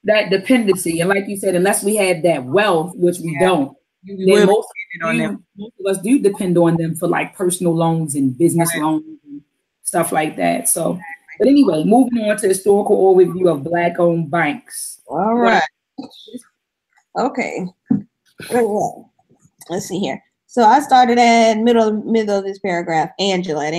and like you said, unless we have that wealth, which we don't, then most of us do depend on them for like personal loans and business loans and stuff like that. So, but anyway, moving on to historical overview of Black-owned banks. All right. Okay. Let's see here. So I started at middle of this paragraph. Angela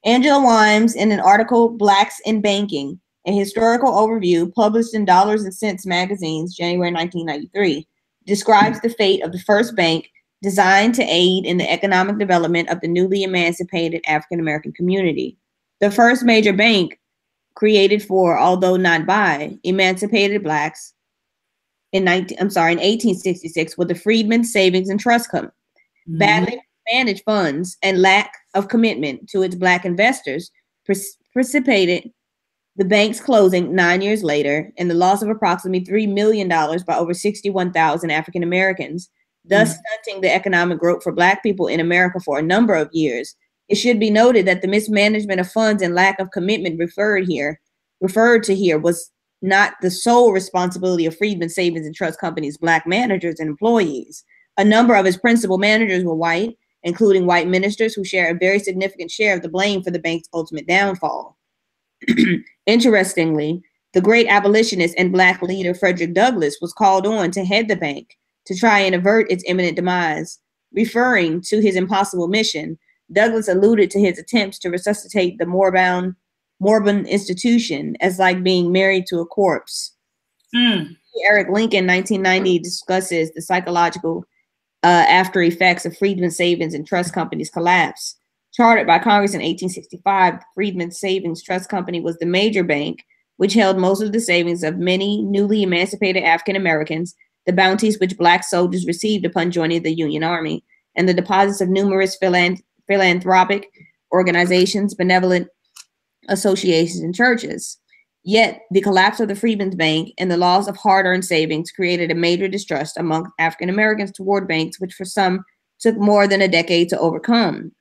Wimes, in an article, Blacks in Banking, a historical overview published in Dollars and Cents magazines, January 1993, describes the fate of the first bank designed to aid in the economic development of the newly emancipated African American community. The first major bank created for, although not by, emancipated Blacks in 1866 was the Freedmen Savings and Trust Company. Badly managed funds and lack of commitment to its Black investors precipitated the bank's closing 9 years later and the loss of approximately $3 million by over 61,000 African Americans, thus stunting the economic growth for Black people in America for a number of years. It should be noted that the mismanagement of funds and lack of commitment referred to here was not the sole responsibility of Freedmen Savings and Trust Company's Black managers and employees. A number of his principal managers were white, including white ministers who share a very significant share of the blame for the bank's ultimate downfall. Interestingly, the great abolitionist and Black leader Frederick Douglass was called on to head the bank to try and avert its imminent demise. Referring to his impossible mission, Douglass alluded to his attempts to resuscitate the moribund institution as like being married to a corpse. Eric Lincoln, 1990, discusses the psychological after effects of Freedmen Savings and Trust Company's collapse. Chartered by Congress in 1865, Freedmen Savings Trust Company was the major bank which held most of the savings of many newly emancipated African Americans, the bounties which Black soldiers received upon joining the Union Army, and the deposits of numerous philanthropic organizations, benevolent associations, and churches. Yet, the collapse of the Freedmen's Bank and the loss of hard-earned savings created a major distrust among African Americans toward banks, which for some took more than a decade to overcome,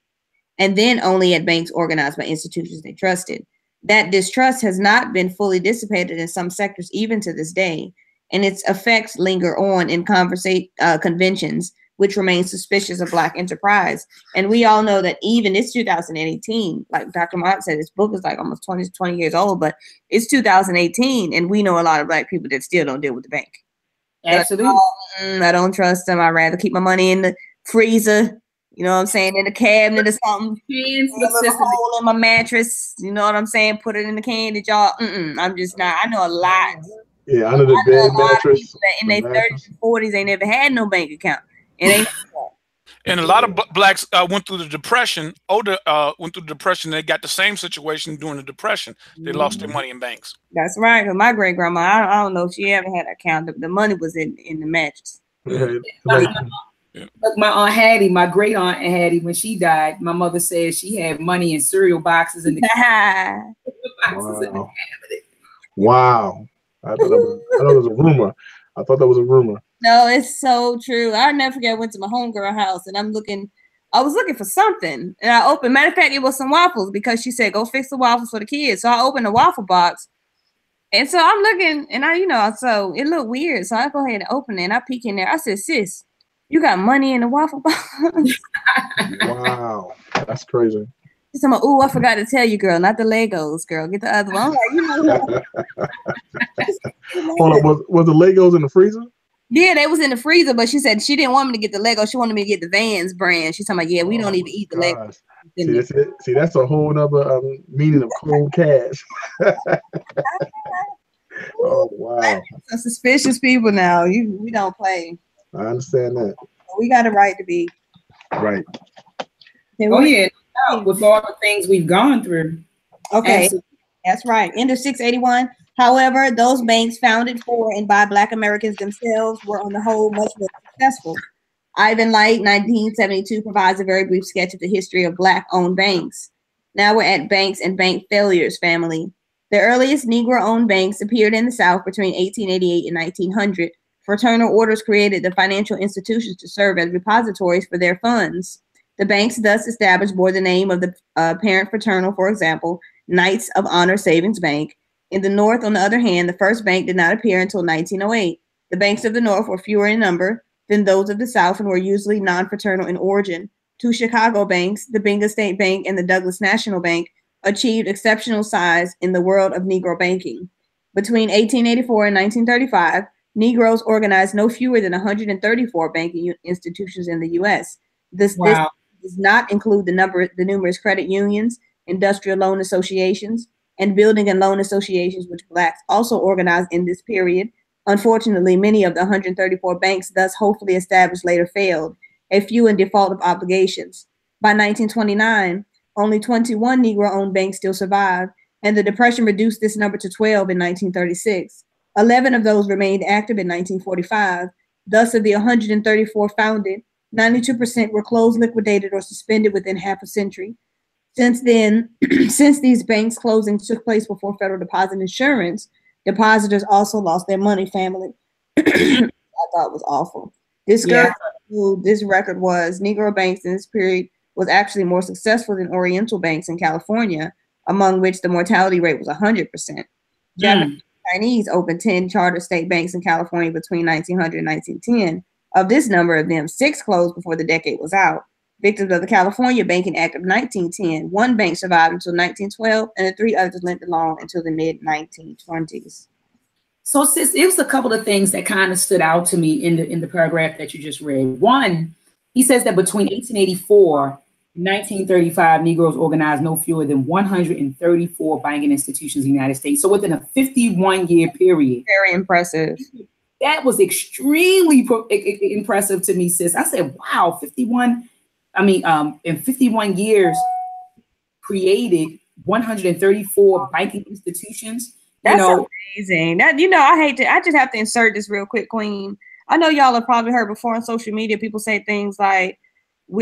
and then only at banks organized by institutions they trusted. That distrust has not been fully dissipated in some sectors even to this day, and its effects linger on in conventions which remain suspicious of Black enterprise. And we all know that even it's 2018, like Dr. Maat said, this book is like almost 20 years old, but it's 2018, and we know a lot of Black people that still don't deal with the bank. Absolutely. Like, I don't trust them. I'd rather keep my money in the freezer, you know what I'm saying, in the cabinet or something. Put a hole in my mattress, you know what I'm saying, put it in the candy jar. I'm just not. I know a lot. Yeah, under the bed mattress. In their 30s and 40s, they never had no bank account. And a lot of Blacks went through the Depression. Went through the Depression. They got the same situation during the Depression. They lost their money in banks. That's right. Because my great grandma, I don't know if she ever had an account. The money was in the mattress. Like my Aunt Hattie, my great Aunt Hattie, when she died, my mother said she had money in cereal boxes in the cabinet. Wow. I thought it was a rumor. No, it's so true. I'll never forget. I went to my homegirl house and I'm looking I was looking for something, and I opened. Matter of fact, it was some waffles because she said, "Go fix the waffles for the kids." So I opened the waffle box, and so I'm looking, and so it looked weird. So I go ahead and open it, and I peek in there. I said, "Sis, you got money in the waffle box?" Wow, that's crazy. She's talking about, "Ooh, I forgot to tell you, girl, not the Legos, girl. Get the other one." I'm like, Hold on, was the Legos in the freezer? Yeah, they was in the freezer, but she said she didn't want me to get the Lego. She wanted me to get the Vans brand. She's talking about, yeah, we don't even eat the Lego. See, that's a whole nother meaning of cold cash. Oh, wow. Some suspicious people now. We don't play. I understand that. We got a right to be. Right. Oh, yeah. With all the things we've gone through. Okay. Absolutely. That's right. End of 681. However, those banks founded for and by Black Americans themselves were on the whole much more successful. Ivan Light, 1972, provides a very brief sketch of the history of Black-owned banks. Now we're at banks and bank failures, family. The earliest Negro-owned banks appeared in the South between 1888 and 1900. Fraternal orders created the financial institutions to serve as repositories for their funds. The banks thus established bore the name of the parent fraternal, for example, Knights of Honor Savings Bank. In the North, on the other hand, the first bank did not appear until 1908. The banks of the North were fewer in number than those of the South and were usually non-fraternal in origin. Two Chicago banks, the Binga State Bank and the Douglas National Bank, achieved exceptional size in the world of Negro banking. Between 1884 and 1935, Negroes organized no fewer than 134 banking institutions in the U.S. This does not include the numerous credit unions, industrial loan associations, and building and loan associations, which Blacks also organized in this period. Unfortunately, many of the 134 banks thus hopefully established later failed, a few in default of obligations. By 1929, only 21 Negro-owned banks still survived, and the Depression reduced this number to 12 in 1936. 11 of those remained active in 1945. Thus, of the 134 founded, 92% were closed, liquidated, or suspended within half a century. Since then, since these banks' closings took place before federal deposit insurance, depositors also lost their money, family. I thought it was awful. This record was Negro banks in this period was actually more successful than Oriental banks in California, among which the mortality rate was 100%. Japanese Chinese opened 10 charter state banks in California between 1900 and 1910. Of this number of them, 6 closed before the decade was out. Victims of the California Banking Act of 1910, 1 bank survived until 1912, and the 3 others limped along until the mid-1920s. So, sis, it was a couple of things that kind of stood out to me in the paragraph that you just read. One, he says that between 1884 and 1935, Negroes organized no fewer than 134 banking institutions in the United States. So within a 51-year period. Very impressive. That was extremely impressive to me, sis. I said, wow, 51. In 51 years, created 134 banking institutions. That's amazing. That, I just have to insert this real quick, Queen. I know y'all have probably heard before on social media, people say things like,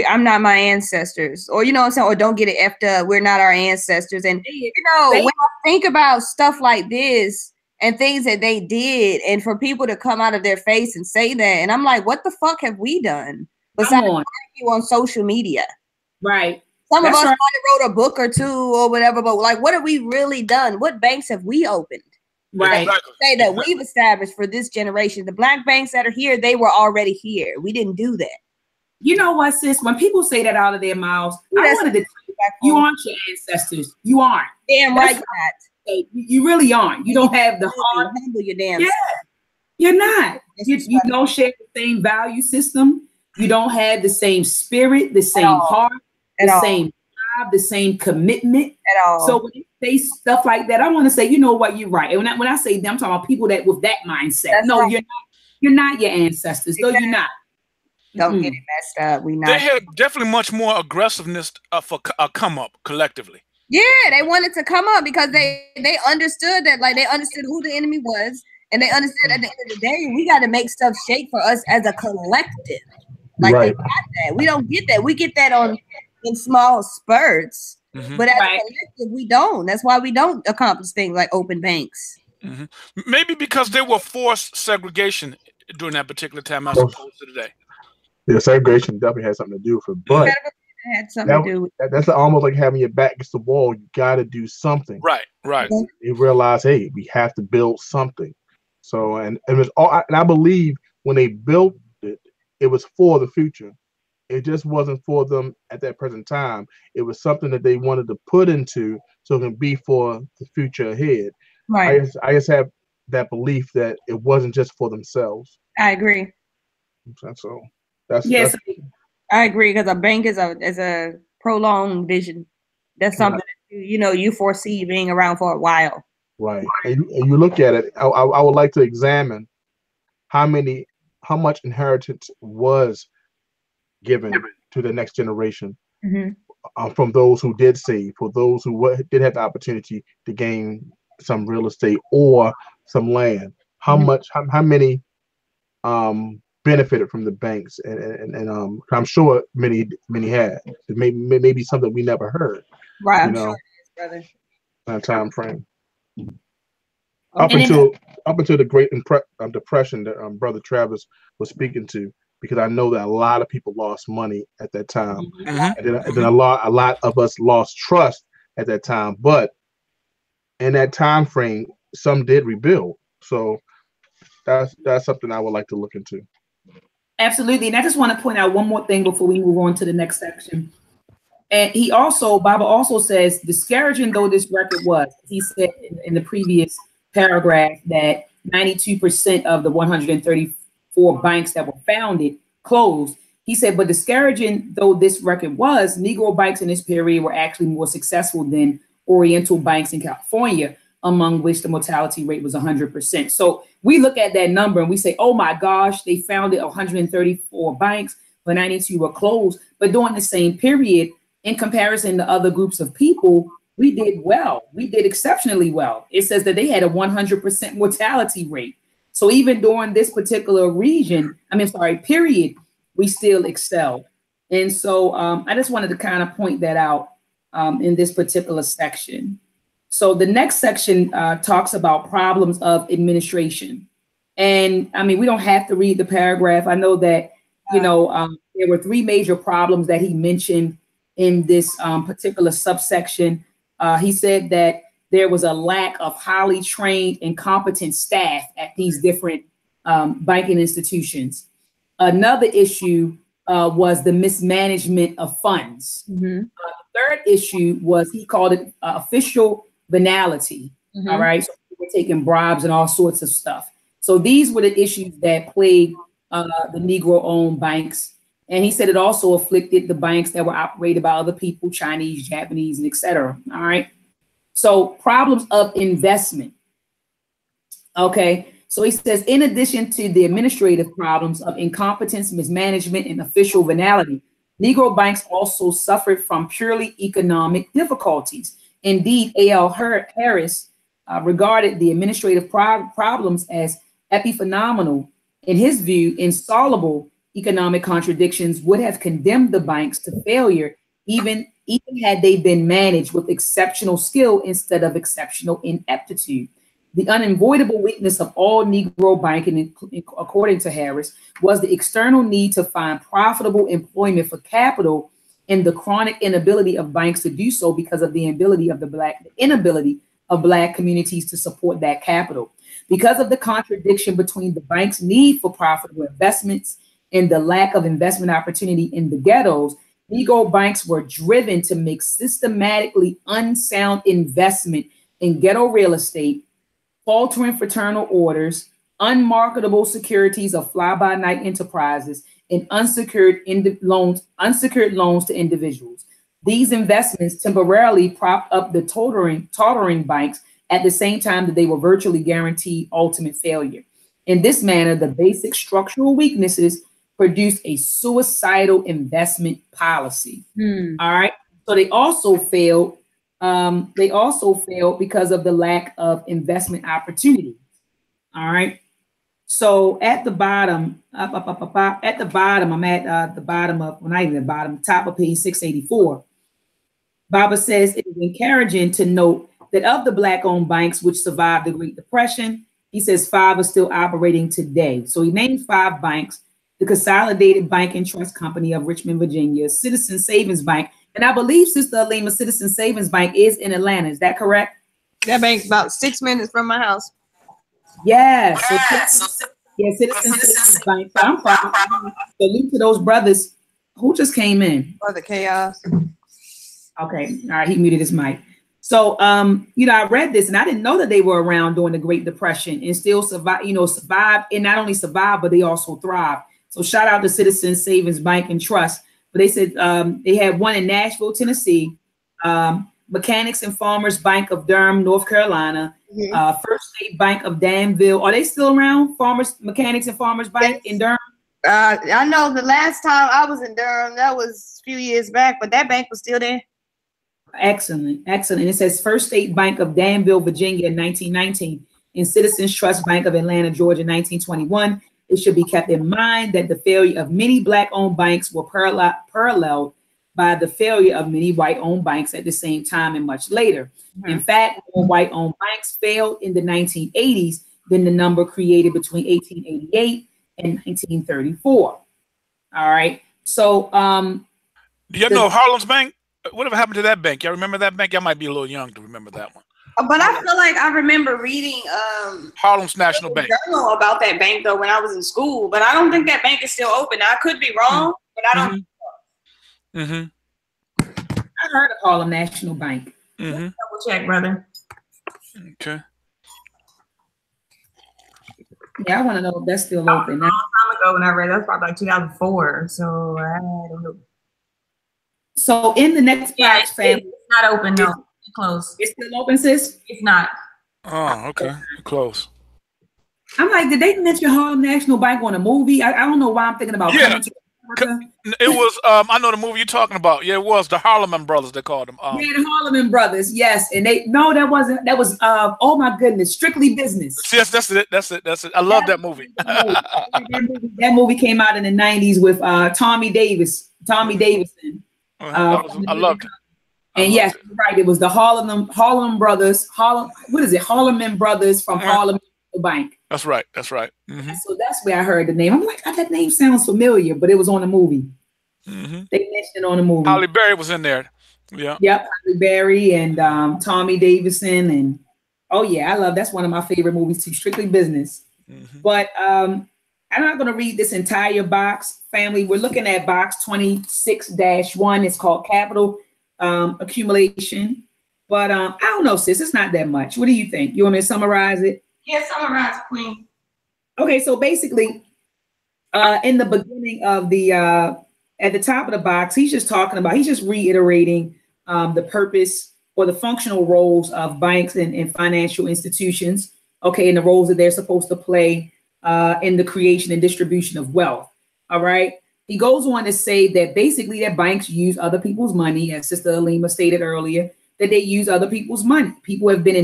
I'm not my ancestors, or, what I'm saying, or don't get it effed up. We're not our ancestors. And, when I think about stuff like this and things that they did, and for people to come out of their face and say that, and I'm like, what the fuck have we done? Besides argue on social media. Right. Some of us might have wrote a book or two or whatever, but like, what have we really done? What banks have we opened? Right. Say that we've established for this generation. The Black banks that are here, they were already here. We didn't do that. You know what, sis? When people say that out of their mouths, I wanted to tell you aren't your ancestors. You aren't. Damn right not. You really aren't. You don't have the heart. Humble your damn. Yeah. You're not. You don't share the same value system. You don't have the same spirit, the same heart, the same job, the same commitment at all. So when you say stuff like that, I want to say, you know what, you're right. And when I say them, I'm talking about people that with that mindset. That's no, right. You're not your ancestors. Exactly. No, you're not. Don't get it messed up. We not. They had definitely much more aggressiveness for a come up collectively. Yeah, they wanted to come up because they understood that, like, they understood who the enemy was, and they understood at the end of the day, we got to make stuff shake for us as a collective. Like, they got that. We don't get that. We get that in small spurts, but as a collective, we don't. That's why we don't accomplish things like open banks. Maybe because there were forced segregation during that particular time as opposed to today. Yeah, segregation definitely has something to do with it. But It had something to do with that's almost like having your back against the wall. You got to do something. Right, right. They realize, hey, we have to build something. So, and it was all, and I believe when they built it, it was for the future. It just wasn't for them at that present time. It was something that they wanted to put into so it can be for the future ahead. right. I just have that belief that it wasn't just for themselves. I agree. So that's Yes. that's, I agree because a bank is a prolonged vision. That's something that you foresee being around for a while. right. And you look at it. I would like to examine how much inheritance was given to the next generation from those who did save, for those who did have the opportunity to gain some real estate or some land. How many benefited from the banks, and I'm sure many had. It may be something we never heard. Right, I'm sure it is, brother. That time frame. Okay. Up until the Great Depression that Brother Travis was speaking to, because I know that a lot of people lost money at that time, and then a lot of us lost trust at that time. But in that time frame, some did rebuild. So that's something I would like to look into. Absolutely. And I just want to point out one more thing before we move on to the next section. And Baba also says, discouraging though this record was, he said in the previous paragraph that 92% of the 134 banks that were founded closed. He said, but discouraging though this record was, Negro banks in this period were actually more successful than Oriental banks in California, among which the mortality rate was 100%. So we look at that number and we say, oh my gosh, they founded 134 banks, but 92 were closed. But during the same period, in comparison to other groups of people, we did well. We did exceptionally well. It says that they had a 100% mortality rate. So even during this particular period, we still excelled. And so I just wanted to kind of point that out in this particular section. So the next section talks about problems of administration. And I mean, we don't have to read the paragraph. I know that, there were three major problems that he mentioned in this particular subsection. He said that there was a lack of highly trained and competent staff at these different banking institutions. Another issue was the mismanagement of funds. The third issue was, he called it official venality. All right. So people were taking bribes and all sorts of stuff. So these were the issues that plagued the Negro-owned banks. And he said it also afflicted the banks that were operated by other people, Chinese, Japanese, and et cetera. All right. So problems of investment. Okay. So he says, in addition to the administrative problems of incompetence, mismanagement, and official venality, Negro banks also suffered from purely economic difficulties. Indeed, A.L. Harris regarded the administrative problems as epiphenomenal. In his view, insoluble economic contradictions would have condemned the banks to failure, even had they been managed with exceptional skill instead of exceptional ineptitude. The unavoidable weakness of all Negro banking, according to Harris, was the external need to find profitable employment for capital and the chronic inability of banks to do so because of the inability of Black communities to support that capital. Because of the contradiction between the bank's need for profitable investments and the lack of investment opportunity in the ghettos, Negro banks were driven to make systematically unsound investment in ghetto real estate, faltering fraternal orders, unmarketable securities of fly-by-night enterprises, and unsecured loans to individuals. These investments temporarily propped up the tottering banks at the same time that they were virtually guaranteed ultimate failure. In this manner, the basic structural weaknesses produced a suicidal investment policy. All right. So they also failed. Because of the lack of investment opportunity. All right. So at the bottom, I'm at the bottom of, well, not even the bottom, top of page 684. Baba says it is encouraging to note that of the Black-owned banks which survived the Great Depression, he says 5 are still operating today. So he named 5 banks. the Consolidated Bank and Trust Company of Richmond, Virginia, Citizen Savings Bank. And I believe, Sister Alima, Citizen Savings Bank is in Atlanta. Is that correct? That bank's about 6 minutes from my house. Yeah. Citizen Savings Bank. So I'm proud. Salute to those brothers who just came in. Or the chaos. Okay. All right. He muted his mic. So, I read this and I didn't know that they were around during the Great Depression and still survived and not only survived, but they also thrived. So shout out to Citizen Savings Bank and Trust. But they said they had one in Nashville, Tennessee, Mechanics and Farmers Bank of Durham, North Carolina, First State Bank of Danville. Are they still around? Mechanics and Farmers Bank in Durham? I know the last time I was in Durham, that was a few years back, but that bank was still there. Excellent. It says First State Bank of Danville, Virginia in 1919, and Citizens Trust Bank of Atlanta, Georgia in 1921. It should be kept in mind that the failure of many Black-owned banks were paralleled by the failure of many white-owned banks at the same time and much later. In fact, when white-owned banks failed in the 1980s, then the number created between 1888 and 1934. All right. So, do you know Harlem's Bank? Whatever happened to that bank? Y'all remember that bank? I might be a little young to remember that one. But I feel like I remember reading Harlem's National Bank journal about that bank though when I was in school. But I don't think that bank is still open. I could be wrong, but I don't. I heard of Harlem National Bank. Double check, brother. Okay. Yeah, I want to know if that's still open. A long time ago when I read that was probably like 2004. So I don't know. So in the next box, family, it's not open. No, it's closed. It's still open, sis? It's not. Oh, okay. Close. I'm like, did they mention Harlem National Bank on a movie? I don't know why I'm thinking about. Yeah. It was. I know the movie you're talking about. Yeah, it was the Harleman Brothers. They called them. Yeah, the Harleman Brothers. Yes, and that wasn't. That was. Oh my goodness, Strictly Business. Yes, that's it. I love that movie. That movie came out in the '90s with Tommy Davidson. I loved it. And yes, you're right. It was the Harlem Brothers. Harleman Brothers from Harlem Bank. That's right. So that's where I heard the name. I'm like, that name sounds familiar, but it was on the movie. They mentioned it on the movie. Holly Berry was in there. Yeah. Yep, Holly Berry and Tommy Davidson, and that's one of my favorite movies too. Strictly Business. But I'm not going to read this entire box, family. We're looking at box 26-1. It's called Capital Accumulation. But I don't know, sis. It's not that much. What do you think? You want me to summarize it? Yeah, summarize, Queen. Okay, so basically, in the beginning of at the top of the box, he's just reiterating the purpose or the functional roles of banks and financial institutions, okay, and the roles that they're supposed to play in the creation and distribution of wealth. All right. He goes on to say that basically that banks use other people's money, as Sister Alima stated earlier, that they use other people's money. People who have been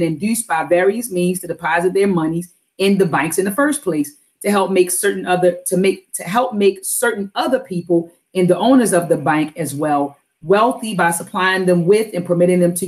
induced by various means to deposit their monies in the banks in the first place to help make certain other people and the owners of the bank as well wealthy by supplying them with and permitting them to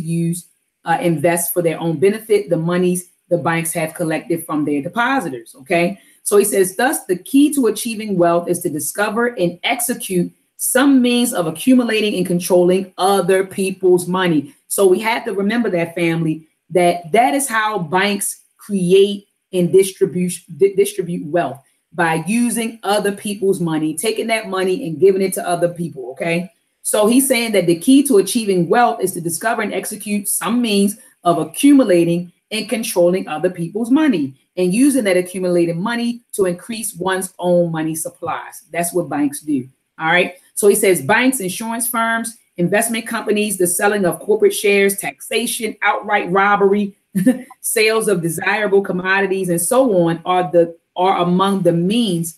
invest for their own benefit the monies the banks have collected from their depositors. Okay. So he says, thus, the key to achieving wealth is to discover and execute some means of accumulating and controlling other people's money. So we have to remember that, family, that is how banks create and distribute wealth, by using other people's money, taking that money and giving it to other people. Okay. So he's saying that the key to achieving wealth is to discover and execute some means of accumulating and controlling other people's money and using that accumulated money to increase one's own money supplies. That's what banks do. All right. So he says banks, insurance firms, investment companies, the selling of corporate shares, taxation, outright robbery, sales of desirable commodities, and so on are among the means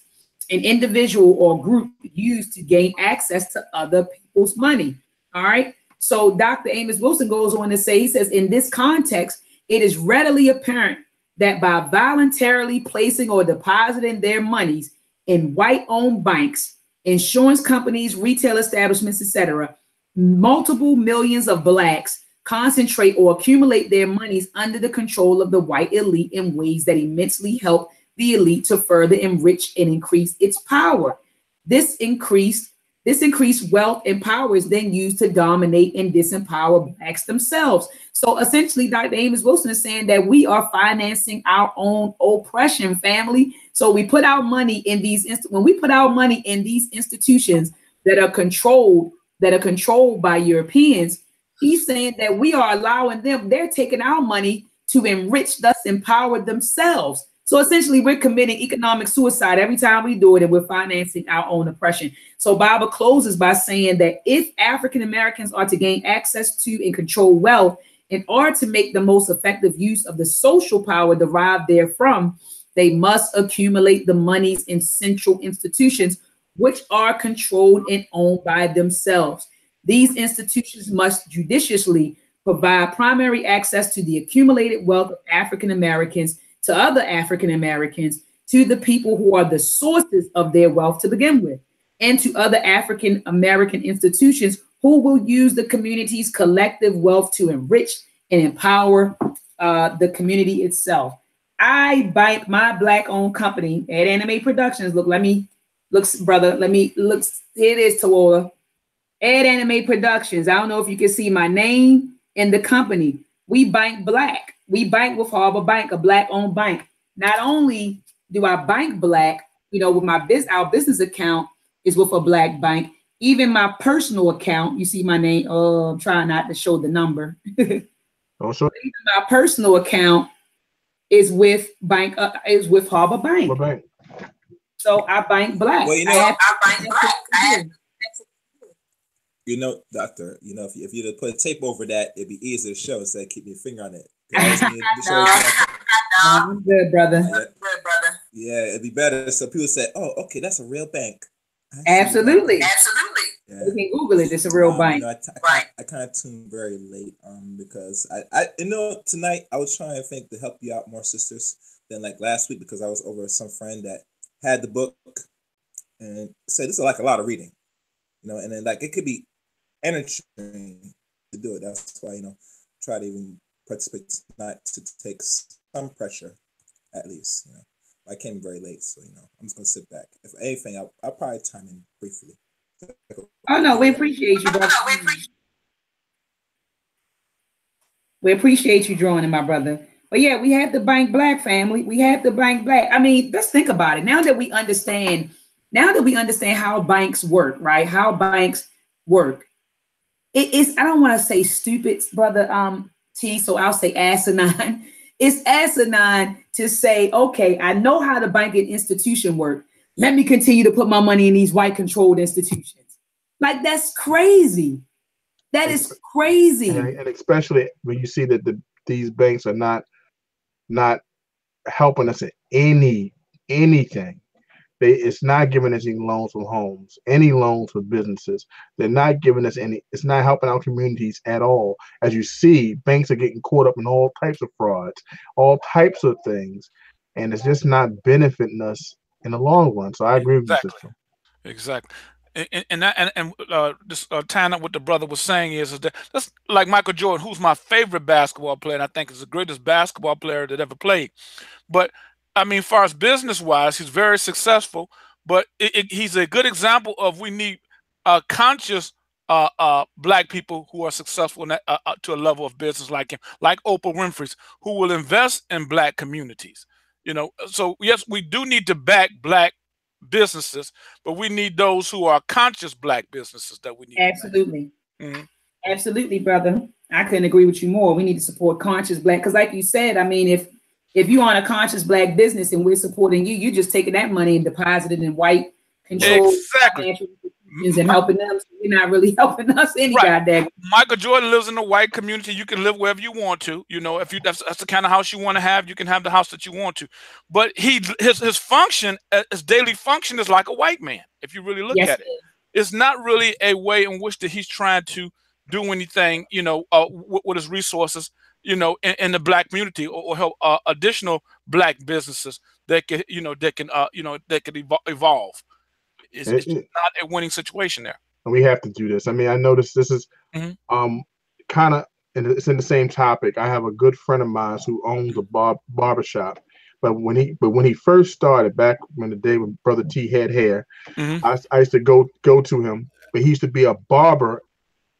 an individual or group use to gain access to other people's money. All right. So Dr. Amos Wilson goes on to say, he says, in this context, it is readily apparent that by voluntarily placing or depositing their monies in white-owned banks, insurance companies, retail establishments, etc., multiple millions of Blacks concentrate or accumulate their monies under the control of the white elite in ways that immensely help the elite to further enrich and increase its power. This increased wealth and power is then used to dominate and disempower blacks themselves. So essentially, Dr. Amos Wilson is saying that we are financing our own oppression, family. So we put our money in these when we put our money in these institutions that are controlled by Europeans. He's saying that we are allowing them, they're taking our money to enrich, thus empower themselves. So essentially, we're committing economic suicide every time we do it, and we're financing our own oppression. So Bible closes by saying that if African Americans are to gain access to and control wealth in order to make the most effective use of the social power derived therefrom, they must accumulate the monies in central institutions, which are controlled and owned by themselves. These institutions must judiciously provide primary access to the accumulated wealth of African Americans, to other African Americans, to the people who are the sources of their wealth to begin with, and to other African American institutions who will use the community's collective wealth to enrich and empower the community itself. I bank my Black-owned company at Anime Productions. Look, brother, here it is, Tawala. At Anime Productions. I don't know if you can see my name and the company. We bank Black. We bank with Harbor Bank, a Black-owned bank. Not only do I bank Black, with our business account is with a Black bank. Even my personal account, you see my name. Oh, I'm trying not to show the number. Also, even my personal account is with Harbor Bank. So I bank Black. Well, I bank Black. Doctor, if you put a tape over that, it'd be easier to show. So keep your finger on it. I'm good, brother. Yeah, it'd be better. So people say, "Oh, okay, that's a real bank." Absolutely. Yeah. You can Google it. It's a real bank. I kind of tuned very late, because I tonight I was trying to think to help you out more, sisters, than like last week, because I was over with some friend that had the book and said this is like a lot of reading, and then like it could be energy to do it. That's why try to even participate tonight to take some pressure at least. I came very late, so I'm just gonna sit back. If anything, I'll probably time in briefly. Oh no, we appreciate you, brother. We appreciate you joining, my brother. But yeah, we have the bank Black, family. We have the bank Black. I mean, let's think about it. Now that we understand how banks work, right? How banks work. It's I don't want to say stupid, brother T, so I'll say asinine. It's asinine to say, okay, I know how the banking institution work. Let me continue to put my money in these white controlled institutions. Like, that's crazy. That is crazy. And especially when you see that these banks are not helping us in anything. It's not giving us any loans for homes, any loans for businesses. They're not giving us any. It's not helping our communities at all. As you see, banks are getting caught up in all types of frauds, all types of things, and it's just not benefiting us in the long run. So I agree with you, sister. Exactly. And just tying up what the brother was saying is that that's like Michael Jordan, who's my favorite basketball player, and I think is the greatest basketball player that ever played. But I mean, as far as business-wise, he's very successful, but he's a good example of we need conscious Black people who are successful to a level of business like him, like Oprah Winfrey's, who will invest in Black communities. So yes, we do need to back Black businesses, but we need those who are conscious Black businesses that we need. Absolutely. Absolutely, brother. I couldn't agree with you more. We need to support conscious Black, because like you said, I mean, if you own a conscious Black business and we're supporting you, you're just taking that money and depositing in white controlled financial institutions and helping them. So you're not really helping us any goddamn. Michael Jordan lives in a white community. You can live wherever you want to. If that's the kind of house you want to have, you can have the house that you want to. But his function, his daily function, is like a white man. If you really look at it, it's not really a way in which that he's trying to do anything, with his resources, in the Black community, or help additional Black businesses that can evolve. It's just not a winning situation there. And we have to do this. I mean, I noticed this is kind of, it's in the same topic. I have a good friend of mine who owns a barbershop, But when he first started, back when the day when Brother T had hair, I used to go to him. But he used to be a barber,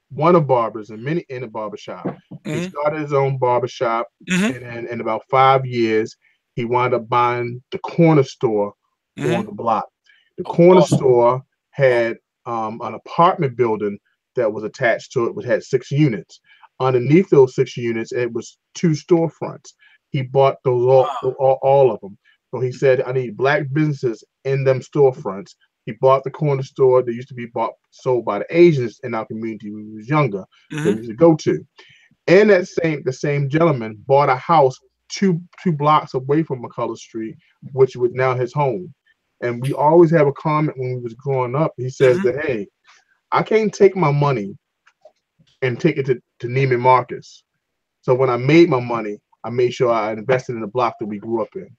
one of barbers in a barber shop. He started his own barber shop, and in about 5 years, he wound up buying the corner store on the block. The corner store had an apartment building that was attached to it, which had 6 units. Underneath those 6 units, it was 2 storefronts. He bought those all of them. So he said, I need black businesses in them storefronts. He bought the corner store that used to be sold by the Asians in our community when we was younger, that we used to go to. And the same gentleman bought a house two blocks away from McCullough Street, which was now his home. And we always have a comment when we was growing up. He says that, hey, I can't take my money and take it to Neiman Marcus. So when I made my money, I made sure I invested in the block that we grew up in.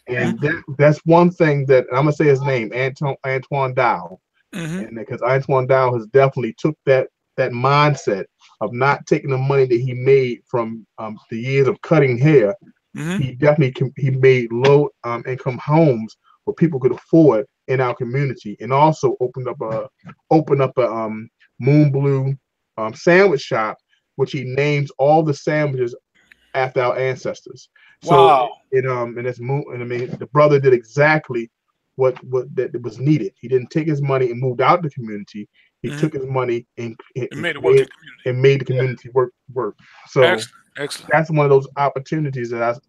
And that's one thing that I'm gonna say his name, Antoine Dow, and because Antoine Dow has definitely took that mindset of not taking the money that he made from the years of cutting hair. He definitely made low income homes where people could afford in our community, and also opened up a Moon Blue sandwich shop, which he names all the sandwiches after our ancestors. So and it's Moon, and I mean the brother did exactly what that was needed. He didn't take his money and moved out the community. He took his money and made it work, and made the community work. So excellent. That's one of those opportunities that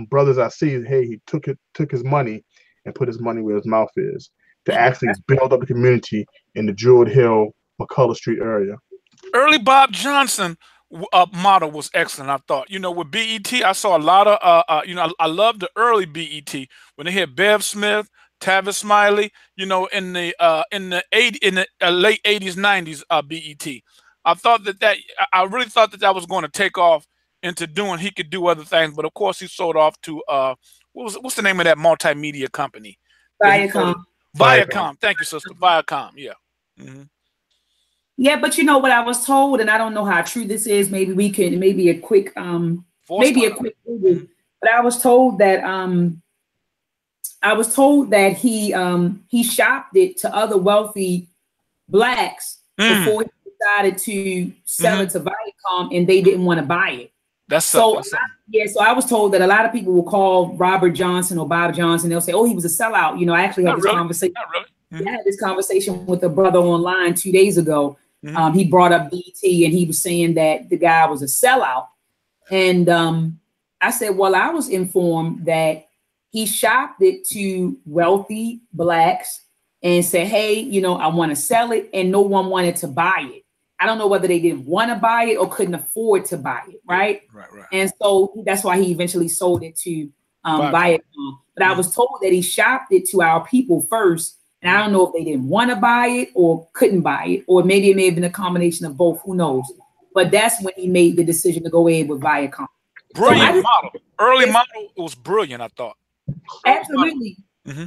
brothers I see. Hey, he took his money and put his money where his mouth is, to actually build up the community in the Jewett Hill, McCullough Street area. Early Bob Johnson model was excellent, I thought. You know, with BET, I saw a lot of, I love the early BET when they had Bev Smith, Tavis Smiley, you know, in the late 80s, 90s BET. I thought I really thought that was going to take off into he could do other things, but of course he sold off to, what's the name of that multimedia company? Viacom. Viacom. Thank you, sister. Viacom. Yeah. Yeah, but you know what I was told, and I don't know how true this is. Maybe we can, a quick Google. But I was told that he shopped it to other wealthy blacks before he decided to sell it to Viacom, and they didn't want to buy it. So I was told that a lot of people will call Robert Johnson or Bob Johnson. They'll say, "Oh, he was a sellout." You know, I actually had this conversation. I had this conversation with a brother online 2 days ago. He brought up BT, and he was saying that the guy was a sellout. And I said, well, I was informed that he shopped it to wealthy blacks and said, hey, you know, I want to sell it, and no one wanted to buy it. I don't know whether they didn't want to buy it or couldn't afford to buy it, right? Right. And so that's why he eventually sold it to Viacom. But I was told that he shopped it to our people first, and I don't know if they didn't want to buy it or couldn't buy it, or maybe it may have been a combination of both. Who knows? But that's when he made the decision to go ahead with Viacom. Brilliant model. Early model was brilliant, I thought. Absolutely.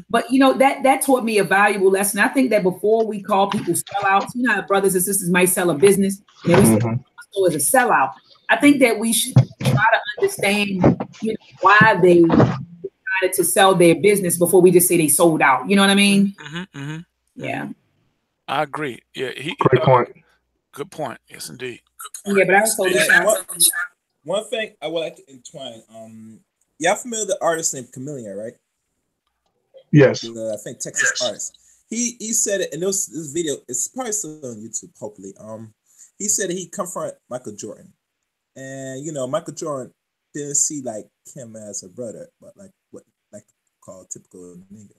But you know, that taught me a valuable lesson. I think that before we call people sellouts, you know how brothers and sisters might sell a business and then we say so as a sellout. I think that we should try to understand, you know, why they decided to sell their business before we just say they sold out. You know what I mean? Yeah. I agree. Yeah, great point. Good point. Yes, indeed. Yeah, but I was told one thing I would like to entwine. Y'all familiar with the artist named Chameleon, right? Yes. I think Texas artist. He said it, and this video, it's probably still on YouTube, hopefully. He said that he confronted Michael Jordan. And you know, Michael Jordan didn't see like him as a brother, but like what like called typical nigga.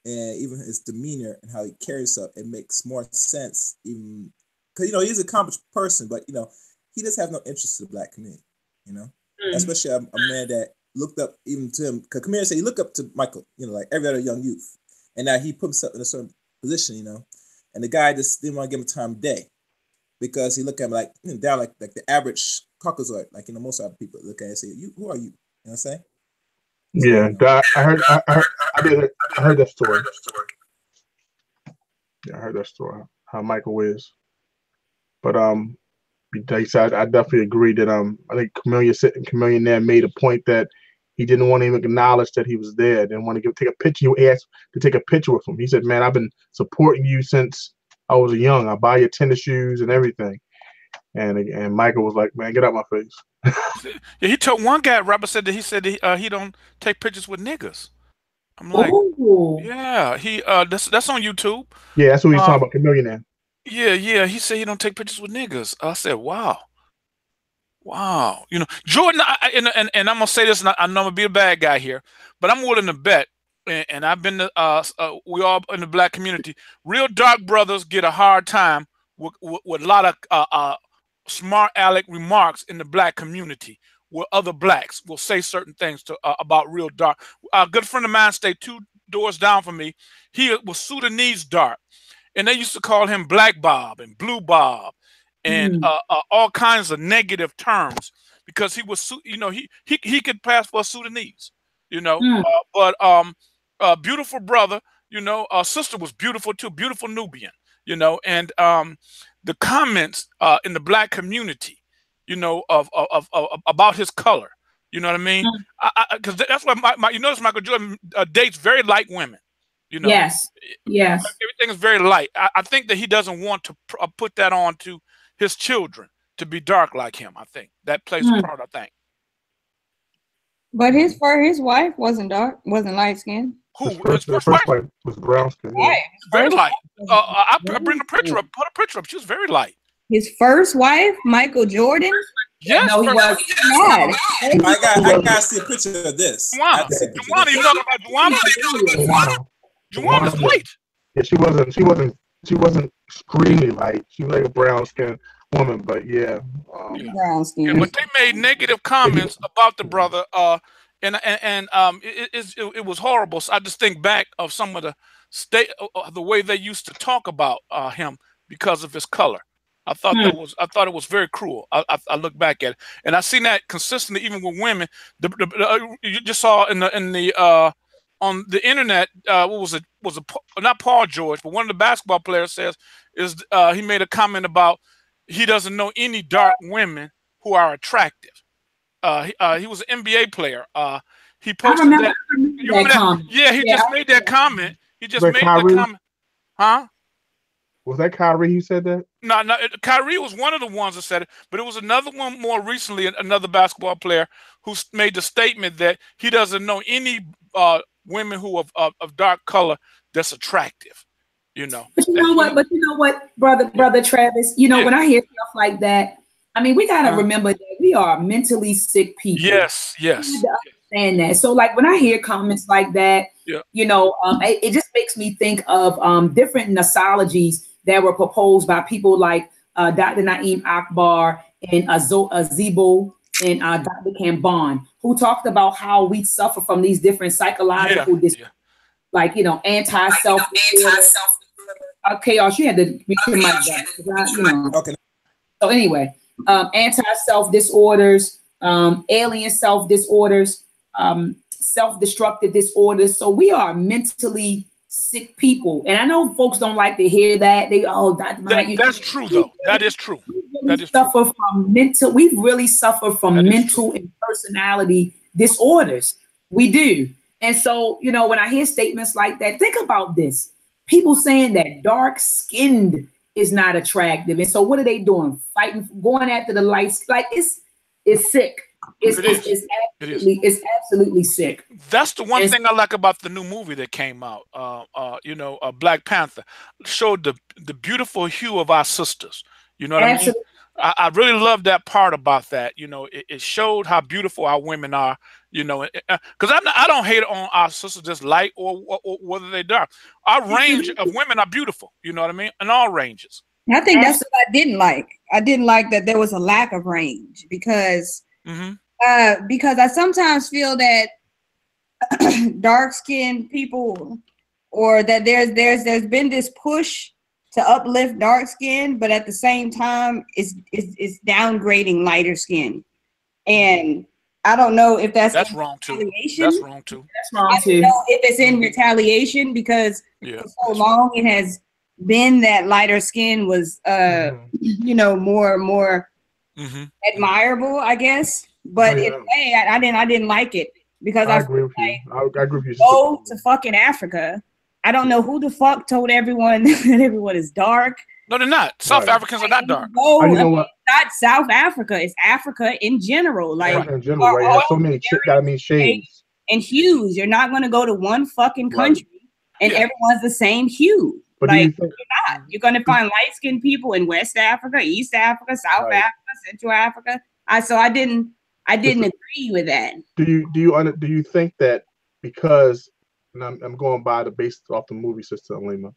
And even his demeanor and how he carries himself, it makes more sense, even because you know he's an accomplished person, but you know, he just have no interest in the black community, you know, especially a man that looked up even to him. Because Kamir said he looked up to Michael, you know, like every other young youth, and now he put himself in a certain position, you know, and the guy just didn't want to give him time of day because he looked at him like down like the average Caucasoid, like you know most other people look at it and say, who are you? You know what I'm saying? Yeah, I heard that story. Yeah, I heard that story. How Michael is, but I definitely agree that I think Chameleon there made a point that he didn't want to even acknowledge that he was there. Didn't want to take a picture. He asked to take a picture with him. He said, "Man, I've been supporting you since I was young. I buy your tennis shoes and everything." And Michael was like, "Man, get out my face." Yeah, he told one guy, Robert said that he don't take pictures with niggas. I'm like, Ooh. yeah, that's on YouTube. Yeah, that's what he's talking about, Chameleon. Yeah, he said he don't take pictures with niggas. I said, wow. You know, Jordan, and I'm gonna say this, and I know I'm gonna be a bad guy here, but I'm willing to bet, and I've been to, we all in the black community, real dark brothers get a hard time with a lot of smart aleck remarks in the black community, where other blacks will say certain things about real dark. A good friend of mine stayed 2 doors down from me. He was Sudanese dark, and they used to call him Black Bob and Blue Bob, and all kinds of negative terms because he was, you know, he could pass for a Sudanese, you know, but beautiful brother, you know, sister was beautiful too, beautiful Nubian, you know, and the comments in the black community, you know, of about his color, you know what I mean? Because that's why you notice Michael Jordan dates very light women, you know. Yes. Everything is very light. I think that he doesn't want to put that on to his children to be dark like him. I think that plays a part. I think. But his wife wasn't dark, wasn't light skinned. Who? His first wife was brown skin. Yeah. Right. Very light. I bring a picture up. Put a picture up. She was very light. His first wife, Michael Jordan. Yes. No, he was. I got to see a picture of this. Juana, you talking about Juana? Juana's light. Yeah, she wasn't extremely light. She was like a brown skinned woman, but yeah. Brown skin. Yeah, but they made negative comments about the brother, and it was horrible. So I just think back of some of the way they used to talk about him because of his color. I thought it was very cruel. I look back at it, and I seen that consistently even with women. You just saw in the on the internet, what was it? Not Paul George, but one of the basketball players he made a comment about he doesn't know any dark women who are attractive. He was an NBA player. He posted that. You remember that? Yeah, he just made that comment. He just made that comment. Huh? Was that Kyrie who said that? No, Kyrie was one of the ones that said it, but it was another one more recently, another basketball player who made the statement that he doesn't know any women who of dark color that's attractive. You know. But you know what, brother Travis, you know, when I hear stuff like that, I mean, we gotta remember that we are mentally sick people. Yes. We need to understand that. So like when I hear comments like that, you know, it just makes me think of different nosologies that were proposed by people like Dr. Naeem Akbar and Azibo and Dr. Kambon, who talked about how we suffer from these different psychological like, you know, anti-self. Chaos, you had to be okay. So anyway, anti-self disorders, alien self disorders, self-destructive disorders. So we are mentally sick people, and I know folks don't like to hear that. That's true, though. That is true. We really suffer from mental and personality disorders. We do. And so, you know, when I hear statements like that, think about this. People saying that dark-skinned is not attractive. And so what are they doing? Fighting, going after the lights. Like it's sick. It's absolutely sick. That's the one thing I like about the new movie that came out. You know, Black Panther showed the beautiful hue of our sisters. You know what I mean? I really love that part about that. You know, it showed how beautiful our women are. You know, because I don't hate on our sisters just light or whether they dark. Our range of women are beautiful. You know what I mean? In all ranges. I think that's what I didn't like. I didn't like that there was a lack of range because I sometimes feel that dark-skinned people, or that there's been this push to uplift dark skin, but at the same time it's downgrading lighter skin. And I don't know if that's wrong too. That's wrong too. That's wrong too. I don't know if it's in retaliation because for so long it has been that lighter skin was you know, more admirable, I guess. But in a way, I didn't like it because I I agree with you. I agree with you. go to fucking Africa. I don't know who the fuck told everyone that everyone is dark. No, they're not. South Right. Africans are not dark. No, You know what? not South Africa. It's Africa in general. Like In general, right? It has so many shades and hues. You're not going to go to one fucking country and everyone's the same hue. But like do you think, you're not. You're going to find light skinned people in West Africa, East Africa, South Africa, Central Africa. I didn't agree with that. Do you think that because, and I'm going by the based off the movie, Sister Lima,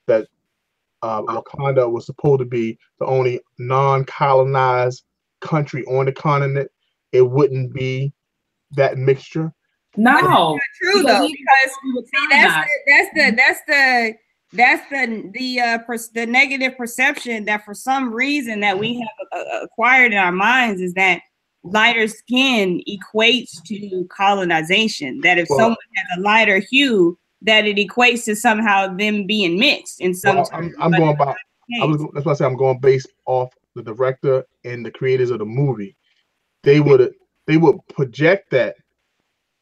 that Wakanda was supposed to be the only non-colonized country on the continent, it wouldn't be that mixture? No, that's not true though, because see, that's the negative perception that for some reason that we have acquired in our minds is that lighter skin equates to colonization. That if someone has a lighter hue, that it equates to somehow them being mixed in some. I'm going by. That's why I say I'm going based off the director and the creators of the movie. They would project that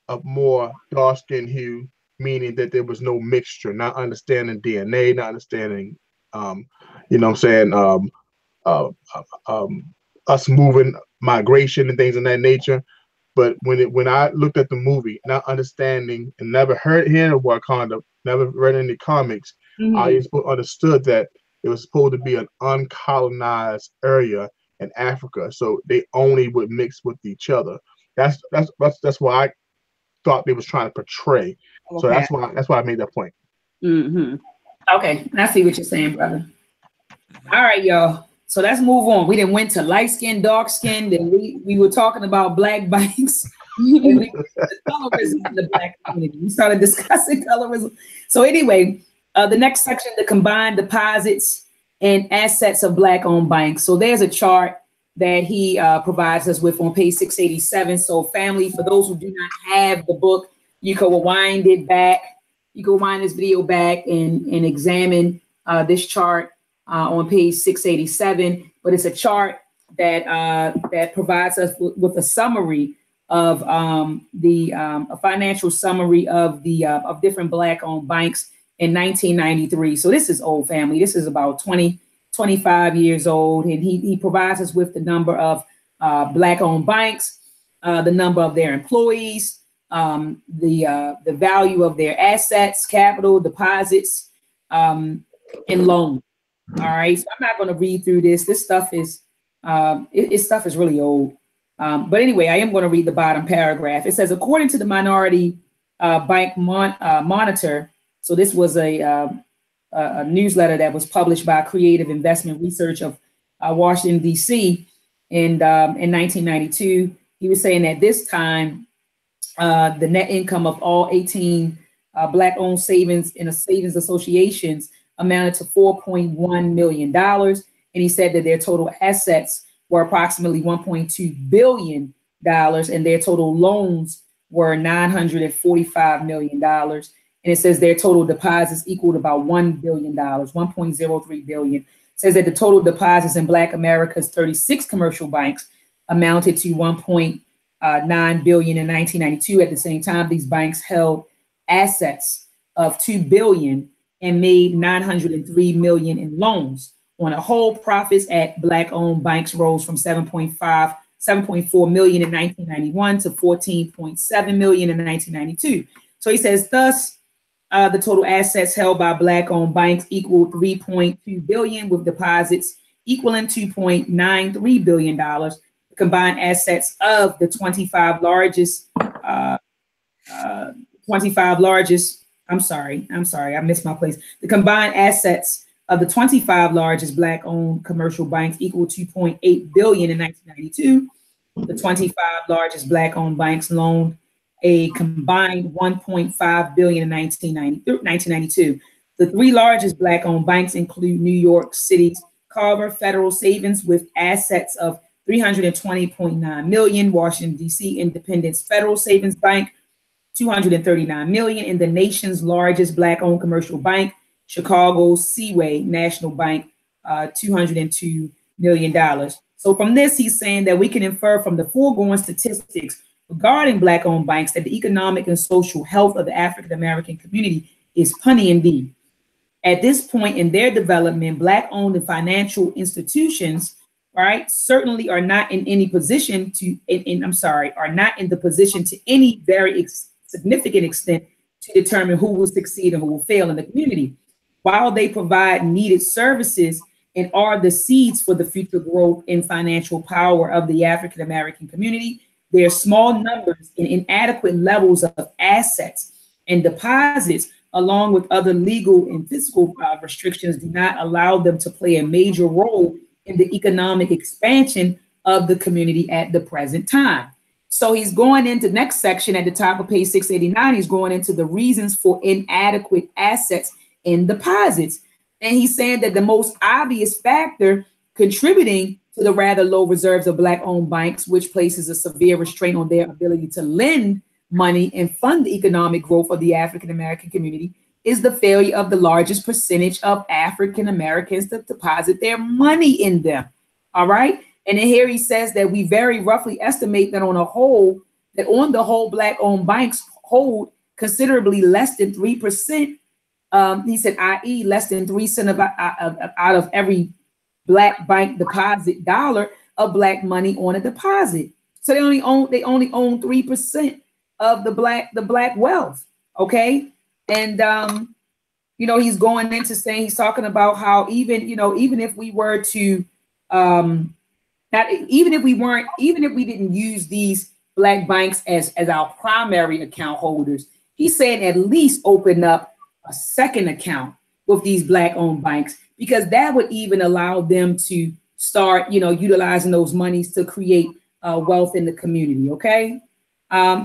a more dark skin hue, meaning that there was no mixture, not understanding DNA, not understanding, you know what I'm saying, us moving, migration and things of that nature. But when I looked at the movie, not understanding and never hearing of Wakanda, never read any comics, I understood that it was supposed to be an uncolonized area in Africa, so they only would mix with each other. That's why I thought they was trying to portray. Okay. So that's why I made that point. Okay, I see what you're saying, brother. All right, y'all. So let's move on. We didn't went to light skin, dark skin. Then we were talking about black bikes. And we colorism in the black community. We started discussing colorism. So anyway, the next section, the combined deposits and assets of black-owned banks. So there's a chart that he provides us with on page 687. So family, for those who do not have the book, you can rewind it back. You can rewind this video back and examine this chart on page 687. But it's a chart that provides us with a summary of a financial summary of the of different black-owned banks in 1993. So this is old, family. This is about 25 years old, and he provides us with the number of black-owned banks, the number of their employees, the value of their assets, capital, deposits, and loans. All right, so I'm not going to read through this. This stuff is stuff is really old. But anyway, I am going to read the bottom paragraph. It says, according to the Minority Bank Monitor, so this was a newsletter that was published by Creative Investment Research of Washington, D.C. in 1992. He was saying that this time, the net income of all 18 black-owned savings and savings associations amounted to $4.1 million. And he said that their total assets were approximately $1.2 billion, and their total loans were $945 million. And it says their total deposits equaled about $1 billion, $1.03 billion. It says that the total deposits in Black America's 36 commercial banks amounted to $1.9 billion in 1992. At the same time, these banks held assets of $2 billion and made $903 million in loans. On a whole, profits at Black-owned banks rose from 7.4 million in 1991 to 14.7 million in 1992. So he says, thus, the total assets held by Black-owned banks equaled $3.2 billion, with deposits equaling $2.93 billion. The combined assets of the 25 largest, I'm sorry, I missed my place. The combined assets of the 25 largest Black-owned commercial banks equal $2.8 billion in 1992. The 25 largest Black-owned banks loaned a combined $1.5 billion in 1992. The three largest Black-owned banks include New York City's Carver Federal Savings with assets of $320.9 million, Washington, D.C. Independence Federal Savings Bank, $239 million, and the nation's largest Black-owned commercial bank, Chicago Seaway National Bank, $202 million. So from this, he's saying that we can infer from the foregoing statistics regarding Black-owned banks that the economic and social health of the African-American community is puny indeed. At this point in their development, Black-owned and financial institutions, right, certainly are not in any position to, are not in the position to any very significant extent to determine who will succeed and who will fail in the community. While they provide needed services and are the seeds for the future growth and financial power of the African-American community, their small numbers and inadequate levels of assets and deposits, along with other legal and fiscal restrictions, do not allow them to play a major role in the economic expansion of the community at the present time. So he's going into the next section at the top of page 689. He's going into the reasons for inadequate assets and deposits. And he's saying that the most obvious factor contributing to the rather low reserves of Black-owned banks, which places a severe restraint on their ability to lend money and fund the economic growth of the African-American community, is the failure of the largest percentage of African-Americans to deposit their money in them. All right. And then here he says that we very roughly estimate that on the whole, Black-owned banks hold considerably less than 3%. He said, i.e., less than 3 cents out of every Black bank deposit dollar of Black money on a deposit. So they only own 3% of the Black wealth. Okay. And, he's going into saying, he's talking about how even if we were to, even if we didn't use these Black banks as our primary account holders, he's saying at least open up a second account with these Black-owned banks, because that would even allow them to start, utilizing those monies to create wealth in the community. Okay.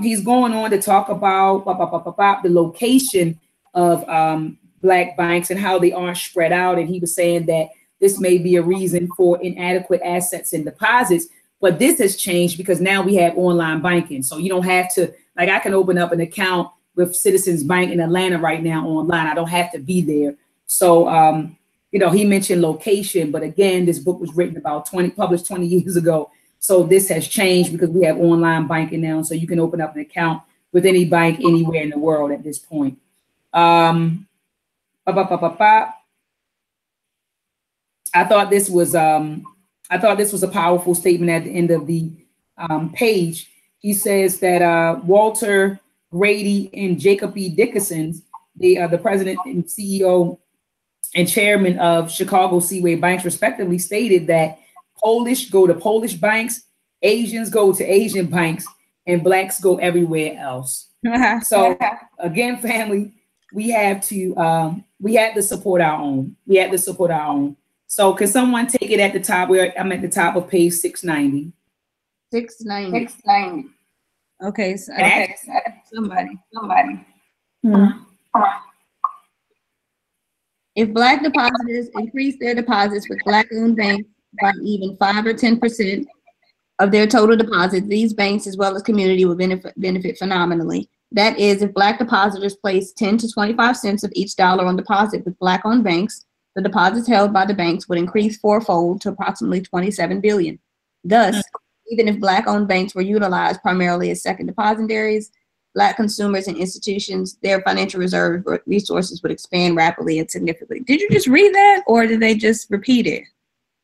He's going on to talk about the location of Black banks and how they aren't spread out. And he was saying that this may be a reason for inadequate assets and deposits, but this has changed because now we have online banking. So you don't have to, like, I can open up an account with Citizens Bank in Atlanta right now online. I don't have to be there. So, he mentioned location, but again, this book was written published 20 years ago. So this has changed because we have online banking now. So you can open up an account with any bank anywhere in the world at this point. I thought this was a powerful statement at the end of the page. He says that Walter Grady and Jacob E. Dickinson, the president and CEO and chairman of Chicago Seaway Banks, respectively, stated that Polish go to Polish banks, Asians go to Asian banks, and Blacks go everywhere else. So again, family, we have to support our own. We have to support our own. So can someone take it at the top? I'm at the top of page 690. 690. Okay. So somebody. If Black depositors increase their deposits with Black-owned banks by even 5 or 10% of their total deposits, these banks as well as community will benefit phenomenally. That is, if Black depositors place 10 to 25 cents of each dollar on deposit with Black-owned banks, the deposits held by the banks would increase fourfold to approximately 27 billion. Thus, even if Black-owned banks were utilized primarily as second depositories, Black consumers and institutions, their financial reserve resources would expand rapidly and significantly. Did you just read that, or did they just repeat it?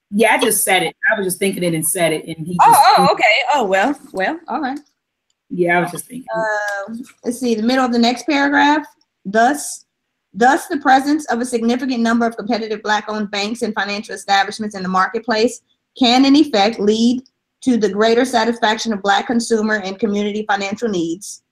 Yeah, I just said it. I was just thinking it and said it, and he. Okay. Oh well, all right. Yeah, I was just thinking. Let's see the middle of the next paragraph. Thus, the presence of a significant number of competitive Black-owned banks and financial establishments in the marketplace can, in effect, lead to the greater satisfaction of Black consumer and community financial needs.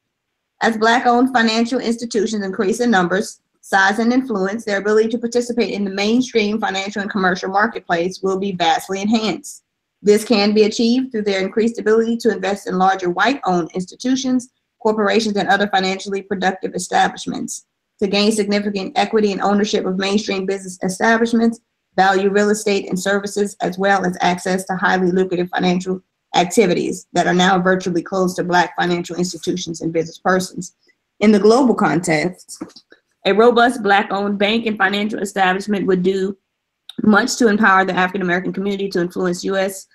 As Black-owned financial institutions increase in numbers, size, and influence, their ability to participate in the mainstream financial and commercial marketplace will be vastly enhanced. This can be achieved through their increased ability to invest in larger white-owned institutions, corporations, and other financially productive establishments. To gain significant equity and ownership of mainstream business establishments, value real estate and services, as well as access to highly lucrative financial activities that are now virtually closed to Black financial institutions and business persons. In the global context, a robust Black-owned bank and financial establishment would do much to empower the African-American community to influence U.S.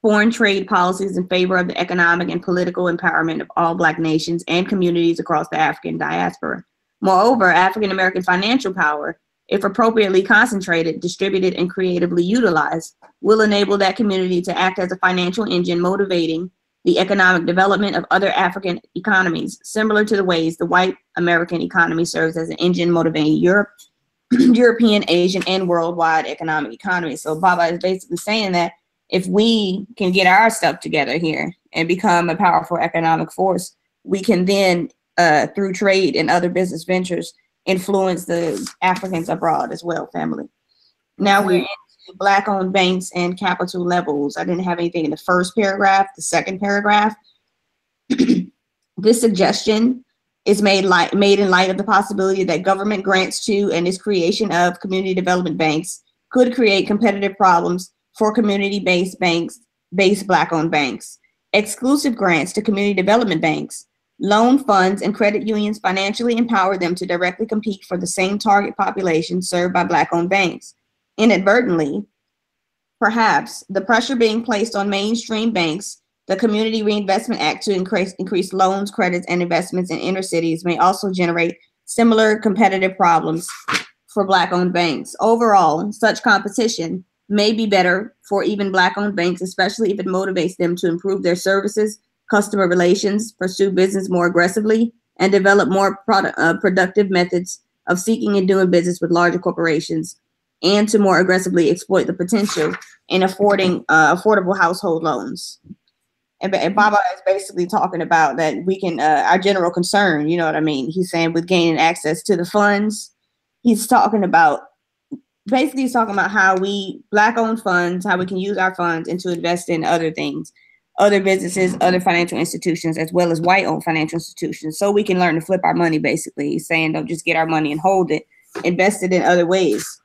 foreign trade policies in favor of the economic and political empowerment of all Black nations and communities across the African diaspora. Moreover, African American financial power, if appropriately concentrated, distributed, and creatively utilized, will enable that community to act as a financial engine motivating the economic development of other African economies, similar to the ways the white American economy serves as an engine motivating European, Asian, and worldwide economic economies. So Baba is basically saying that if we can get our stuff together here and become a powerful economic force, we can then, through trade and other business ventures, influence the Africans abroad as well, family. Now we're into Black-owned banks and capital levels. I didn't have anything in the first paragraph. The second paragraph, this suggestion is made in light of the possibility that government grants to and its creation of community development banks could create competitive problems for community-based Black-owned banks. Exclusive grants to community development banks, loan funds, and credit unions financially empower them to directly compete for the same target population served by Black-owned banks. Inadvertently, perhaps, the pressure being placed on mainstream banks, the Community Reinvestment Act, to increase loans, credits, and investments in inner cities may also generate similar competitive problems for Black-owned banks. Overall, such competition may be better for even Black-owned banks, especially if it motivates them to improve their services, customer relations, pursue business more aggressively, and develop more productive methods of seeking and doing business with larger corporations, and to more aggressively exploit the potential in affording affordable household loans. And Baba is basically talking about that we can, our general concern, you know what I mean? He's saying with gaining access to the funds, he's talking about how we Black-owned funds, how we can use our funds and to invest in other things, other businesses, other financial institutions, as well as white-owned financial institutions, so we can learn to flip our money, basically. He's saying don't just get our money and hold it, invest it in other ways.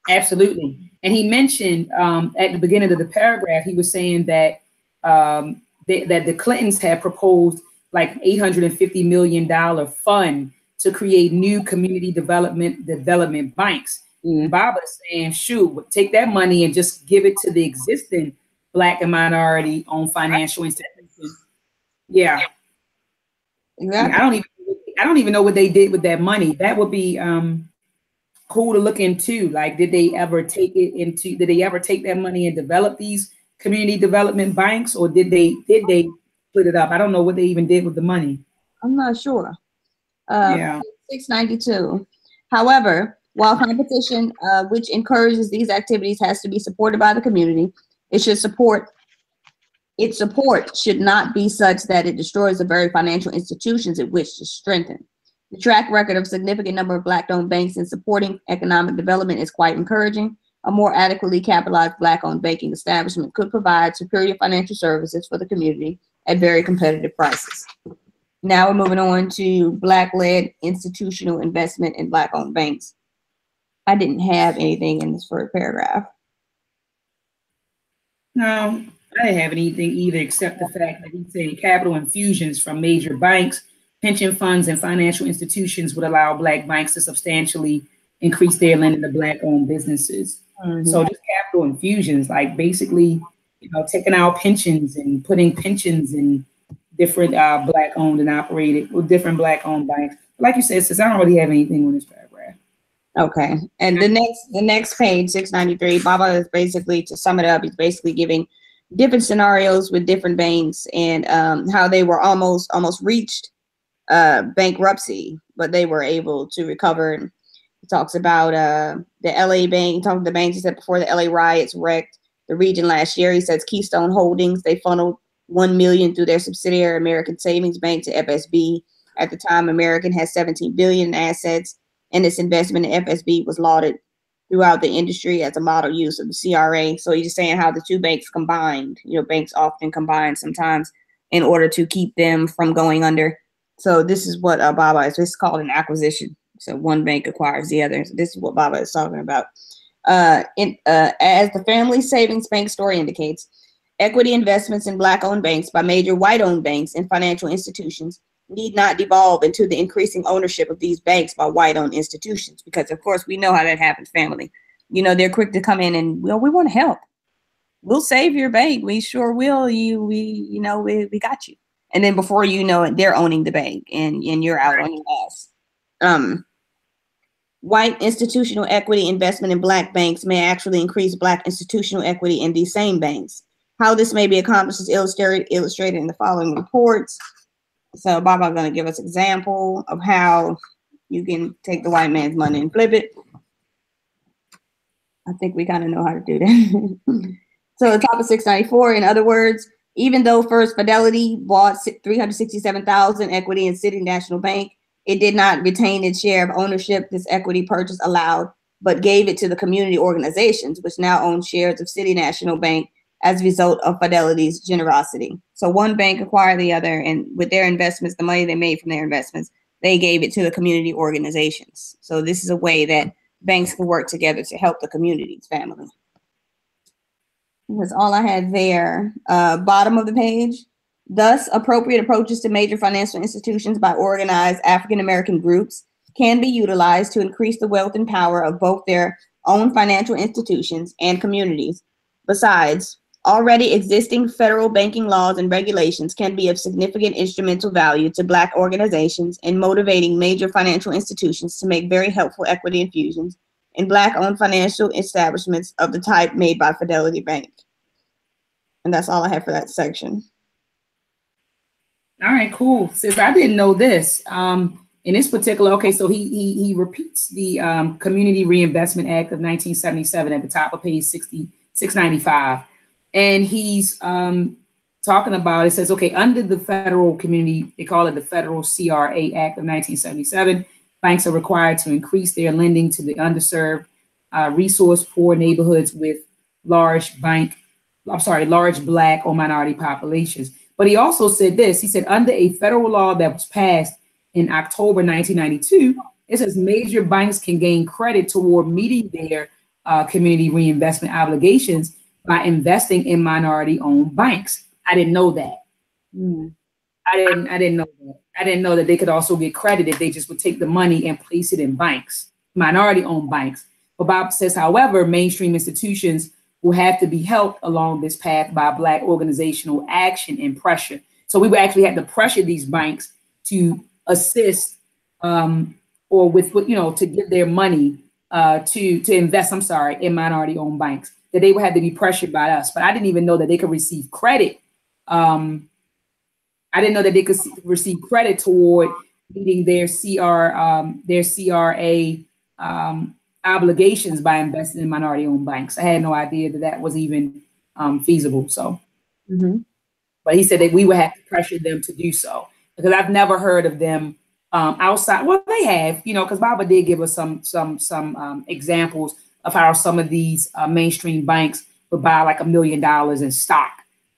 Absolutely. And he mentioned at the beginning of the paragraph, he was saying that that the Clintons had proposed like $850 million fund to create new community development banks. Mm-hmm. Bob is saying, shoot, take that money and just give it to the existing Black and minority-owned financial institutions. Yeah. Exactly. I don't even know what they did with that money. That would be cool to look into. Like, did they ever take that money and develop these community development banks, or did they split it up? I don't know what they even did with the money. I'm not sure. 692. However, while competition, which encourages these activities, has to be supported by the community, its support should not be such that it destroys the very financial institutions it wishes to strengthen. The track record of significant number of Black-owned banks in supporting economic development is quite encouraging. A more adequately capitalized Black-owned banking establishment could provide superior financial services for the community at very competitive prices. Now we're moving on to Black-led institutional investment in Black-owned banks. I didn't have anything in this first paragraph. No, I didn't have anything either, except the fact that he said capital infusions from major banks, pension funds, and financial institutions would allow Black banks to substantially increase their lending to Black-owned businesses. Mm-hmm. So just capital infusions, like basically, taking out pensions and putting pensions in different Black-owned and operated with different Black-owned banks. Like you said, since I don't really have anything on this paragraph. Okay, and the next page, 693, Baba is basically, to sum it up, he's basically giving different scenarios with different banks and how they were almost reached bankruptcy, but they were able to recover. He talks about the LA bank. He talks about the banks. He said before the LA riots wrecked the region last year. He says Keystone Holdings, they funneled $1 million through their subsidiary American Savings Bank to FSB. At the time, American had $17 billion in assets, and its investment in FSB was lauded throughout the industry as a model use of the CRA. So he's just saying how the two banks combined. Banks often combine sometimes in order to keep them from going under. So this is what Baba is. This is called an acquisition. So one bank acquires the other. So this is what Baba is talking about. As the Family Savings Bank story indicates, equity investments in Black-owned banks by major white-owned banks and financial institutions need not devolve into the increasing ownership of these banks by white-owned institutions, because of course we know how that happens, family. They're quick to come in and, we want to help. we'll save your bank. We sure will. We got you. And then before you know it, they're owning the bank and you're out on your ass. White institutional equity investment in Black banks may actually increase Black institutional equity in these same banks. How this may be accomplished is illustrated in the following reports. So Baba going to give us an example of how you can take the white man's money and flip it. I think we kind of know how to do that. So the top of 694, in other words, even though First Fidelity bought 367,000 equity in City National Bank, it did not retain its share of ownership this equity purchase allowed, but gave it to the community organizations, which now own shares of City National Bank as a result of Fidelity's generosity. So one bank acquired the other, and with their investments, the money they made from their investments, they gave it to the community organizations. So this is a way that banks can work together to help the community's family. That's all I had there. Bottom of the page. Thus, appropriate approaches to major financial institutions by organized African-American groups can be utilized to increase the wealth and power of both their own financial institutions and communities. Besides, already existing federal banking laws and regulations can be of significant instrumental value to Black organizations in motivating major financial institutions to make very helpful equity infusions in Black-owned financial establishments of the type made by Fidelity Bank. And that's all I have for that section. All right, cool. Sis, I didn't know this. In this particular, okay, so he repeats the Community Reinvestment Act of 1977 at the top of page 695. And he's talking about, it says, okay, under the federal community, they call it the Federal CRA Act of 1977, banks are required to increase their lending to the underserved, resource-poor neighborhoods with large Black or minority populations. But he also said this, he said, under a federal law that was passed in October 1992, it says major banks can gain credit toward meeting their community reinvestment obligations by investing in minority-owned banks. I didn't know that. I didn't know that. I didn't know that they could also get credit if they just would take the money and place it in banks, minority-owned banks. But Bob says, however, mainstream institutions will have to be helped along this path by Black organizational action and pressure. So we would actually have to pressure these banks to assist or with, to give their money to invest, in minority-owned banks, that they would have to be pressured by us. But I didn't even know that they could receive credit. I didn't know that they could receive credit toward meeting their CRA obligations by investing in minority-owned banks. I had no idea that that was even feasible. So, but he said that we would have to pressure them to do so, because I've never heard of them outside. Well, they have, because Baba did give us some examples of how some of these mainstream banks would buy like $1 million in stock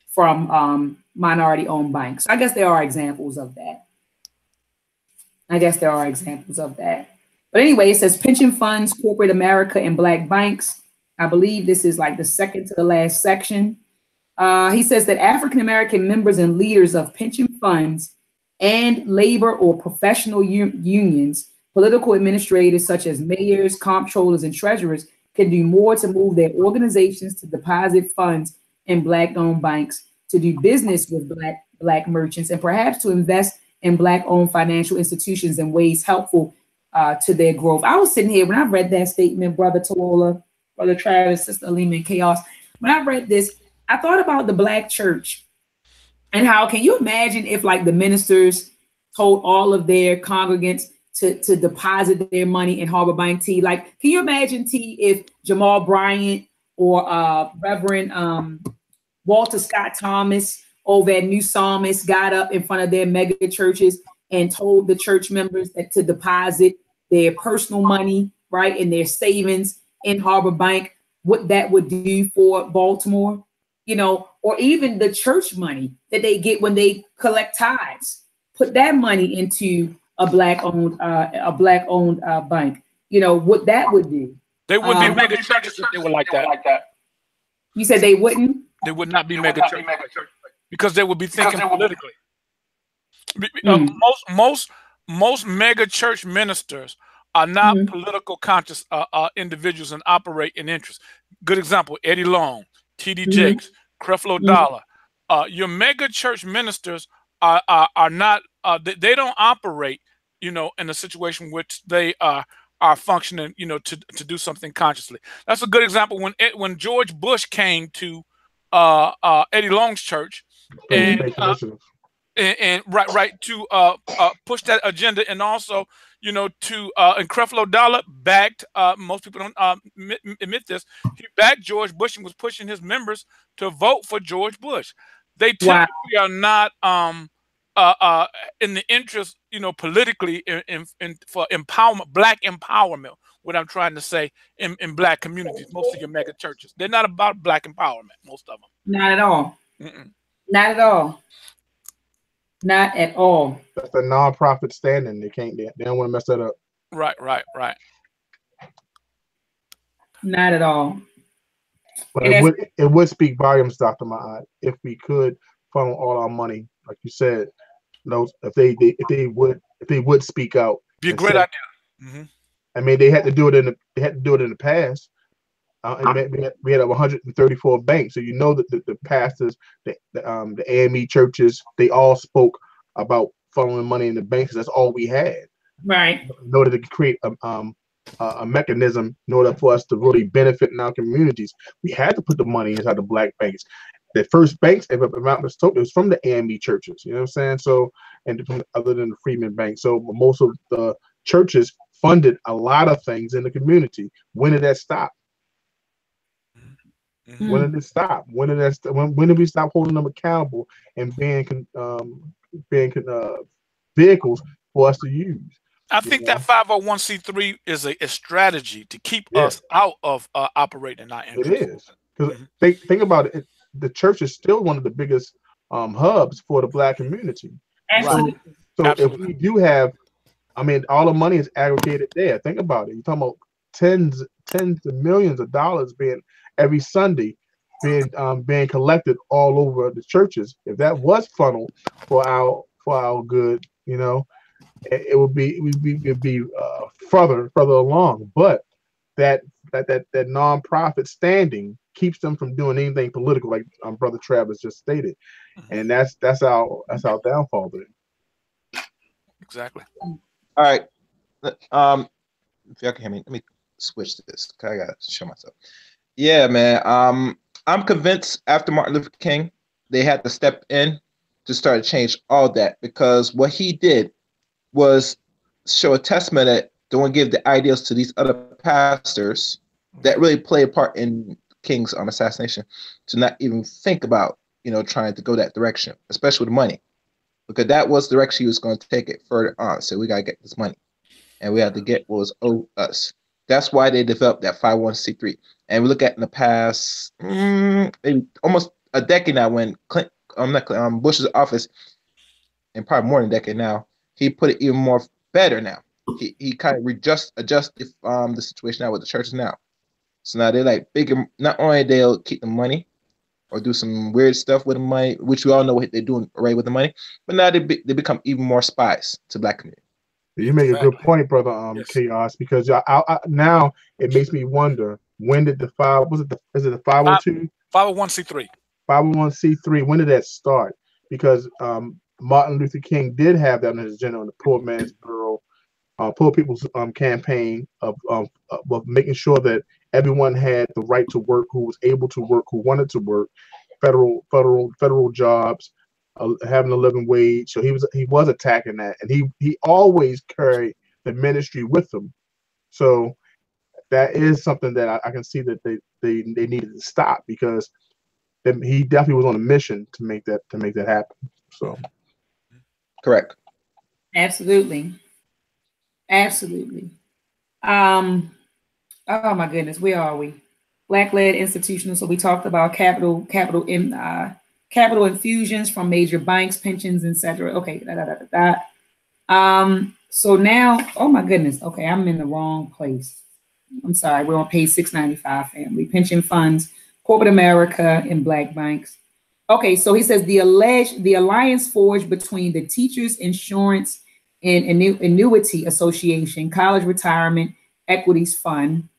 from minority-owned banks. So I guess there are examples of that. But anyway, it says pension funds, corporate America, and Black banks. I believe this is like the second to the last section. He says that African-American members and leaders of pension funds and labor or professional unions, political administrators such as mayors, comptrollers, and treasurers can do more to move their organizations to deposit funds in Black-owned banks, to do business with Black merchants, and perhaps to invest in Black-owned financial institutions in ways helpful to their growth. I was sitting here when I read that statement, Brother Talola, Brother Travis, Sister Alima, and Chaos. When I read this, I thought about the Black church and how, can you imagine if like the ministers told all of their congregants to deposit their money in Harbor Bank, T? Like, can you imagine, T, if Jamal Bryant or Reverend Walter Scott Thomas over at New Psalmist got up in front of their mega churches and told the church members that to deposit their personal money, right, in their savings in Harbor Bank, what that would do for Baltimore, or even the church money that they get when they collect tithes, put that money into a Black-owned bank, what that would do. They wouldn't be mega churches if they were like that. You said they wouldn't? They would not be mega churches because they would be thinking politically. Most mega church ministers are not political conscious individuals and operate in interest. Good example, Eddie Long. T.D. Jakes, Creflo Dollar. Your mega church ministers are not, they don't operate, you know, in a situation which they are functioning, you know, to do something consciously. That's a good example when George Bush came to Eddie Long's church, and right to push that agenda, and also, you know, to and Creflo Dollar backed, most people don't admit this, he backed George Bush and was pushing his members to vote for George Bush. They typically are not in the interest, you know, politically in for empowerment, black empowerment. What I'm trying to say, in black communities, most of your mega churches, they're not about black empowerment. Most of them. Not at all. Not at all. Not at all. That's a nonprofit standing. They don't want to mess that up. Right. Not at all. But it would speak volumes, Dr. Maat, if we could funnel all our money, like you said, those if they would speak out. Be a great idea. I mean, they had to do it in the past. And we had 134 banks, so you know that the pastors, the AME churches, they all spoke about funneling money in the banks. That's all we had, right? In order to create a mechanism in order for us to really benefit in our communities, we had to put the money inside the black banks. The first banks, if I'm not mistaken, it was from the AME churches. You know what I'm saying? So, and other than the Freeman Bank, so most of the churches funded a lot of things in the community. When did that stop? When did it stop? When did we stop holding them accountable and being vehicles for us to use? I think that 501c3 is a strategy to keep us out of operating in our interest. It is, because think about it. The church is still one of the biggest hubs for the black community. Absolutely. So if we do have, I mean, all the money is aggregated there. Think about it. You're talking about tens of millions of dollars being every Sunday being collected all over the churches. If that was funneled for our good, you know, it would be further along. But that nonprofit standing keeps them from doing anything political, like Brother Travis just stated, and that's our downfall there. Exactly. All right. If y'all can hear me, let me switch this. I gotta show myself. Yeah, man. I'm convinced after Martin Luther King, they had to step in to start to change all that, because what he did was show a testament that don't give the ideals to these other pastors that really play a part in King's assassination to not even think about, you know, trying to go that direction, especially with money, because that was the direction he was going to take it further on. So we got to get this money, and we had to get what was owed us. That's why they developed that 501c3. And we look at in the past, maybe almost a decade now, when Bush's office, and probably more than a decade now, he put it even more better now. He kind of adjust the situation now with the churches now. So now they're like bigger. Not only they'll keep the money or do some weird stuff with the money, which we all know what they're doing right with the money, but now they become even more spies to black community. You make a good point, brother. Yes. Chaos, because I now it makes me wonder, when did the 502 501c3 501c3, when did that start? Because Martin Luther King did have that on his agenda, on the Poor Man's Bureau, Poor People's campaign of making sure that everyone had the right to work, who was able to work, who wanted to work, federal jobs, having a living wage. So he was attacking that, and he always carried the ministry with him. So that is something that I can see that they needed to stop, because he definitely was on a mission to make that happen. So correct. Absolutely. Oh my goodness, where are we? Black-led institutional. So we talked about capital infusions from major banks, pensions, etc. Okay, so now, oh my goodness. Okay, I'm in the wrong place. I'm sorry. We're on page 695, family pension funds, corporate America, and black banks. Okay, so he says the alliance forged between the Teachers Insurance and Annuity Association, College Retirement Equities Fund.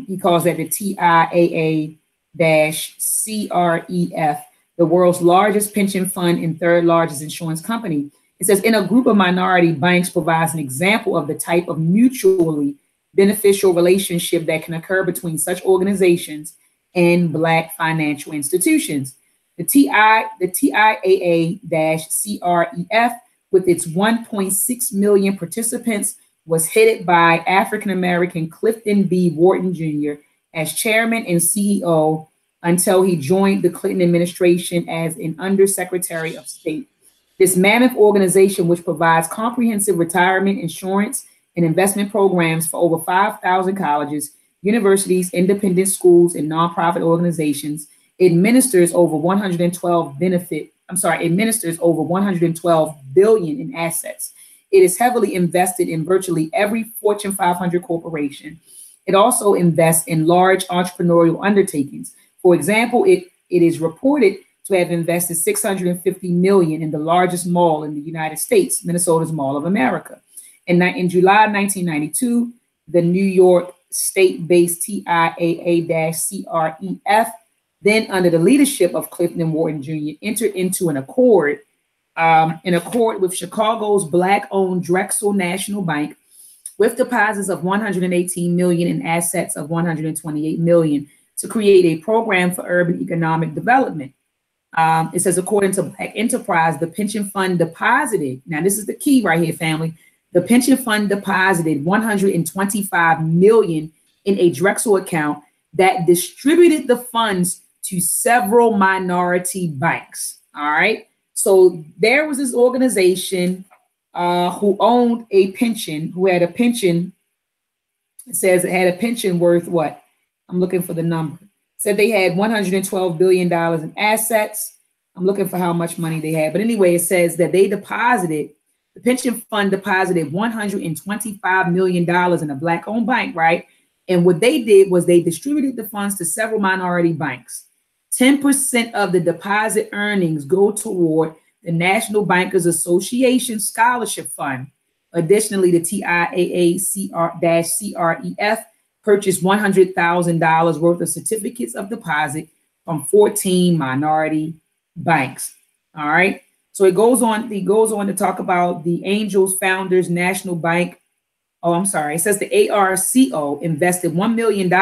He calls that the TIAA, dot.maat.msu-CREF, the world's largest pension fund and third largest insurance company. It says, in a group of minority banks provides an example of the type of mutually beneficial relationship that can occur between such organizations and Black financial institutions. The TIAA-CREF, with its 1.6 million participants, was headed by African-American Clifton B. Wharton Jr. as chairman and CEO until he joined the Clinton administration as an undersecretary of state. This mammoth organization, which provides comprehensive retirement insurance and investment programs for over 5,000 colleges, universities, independent schools, and nonprofit organizations, administers over 112 billion in assets. It is heavily invested in virtually every Fortune 500 corporation. It also invests in large entrepreneurial undertakings. For example, it is reported to have invested $650 million in the largest mall in the United States, Minnesota's Mall of America. In July 1992, the New York state-based TIAA-CREF, then under the leadership of Clifton Wharton Jr., entered into an accord with Chicago's Black-owned Drexel National Bank, with deposits of $118 million and assets of $128 million, to create a program for urban economic development. It says, according to Black Enterprise, the pension fund deposited, now this is the key right here, family, the pension fund deposited $125 million in a Drexel account that distributed the funds to several minority banks. All right. So there was this organization who owned a pension, who had a pension. It says it had a pension worth what? I'm looking for the number. Said they had $112 billion in assets. I'm looking for how much money they had. But anyway, it says that they deposited, the pension fund deposited $125 million in a Black-owned bank, right? And what they did was they distributed the funds to several minority banks. 10% of the deposit earnings go toward the National Bankers Association Scholarship Fund. Additionally, the TIAA-CREF purchased $100,000 worth of certificates of deposit from 14 minority banks. All right. So it goes on to talk about the Angels Founders National Bank. Oh, I'm sorry. It says the ARCO invested $1 million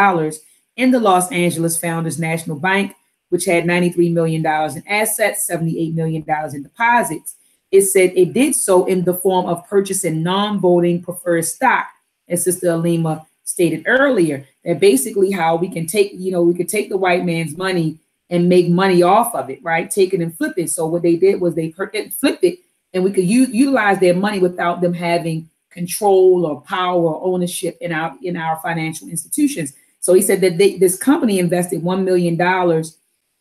in the Los Angeles Founders National Bank, which had $93 million in assets, $78 million in deposits. It said it did so in the form of purchasing non-voting preferred stock, as Sister Alima stated earlier, that basically how we can take, we could take the white man's money and make money off of it, right? Take it and flip it. So what they did was they flipped it, and we could utilize their money without them having control or power or ownership in our financial institutions. So he said that this company invested $1 million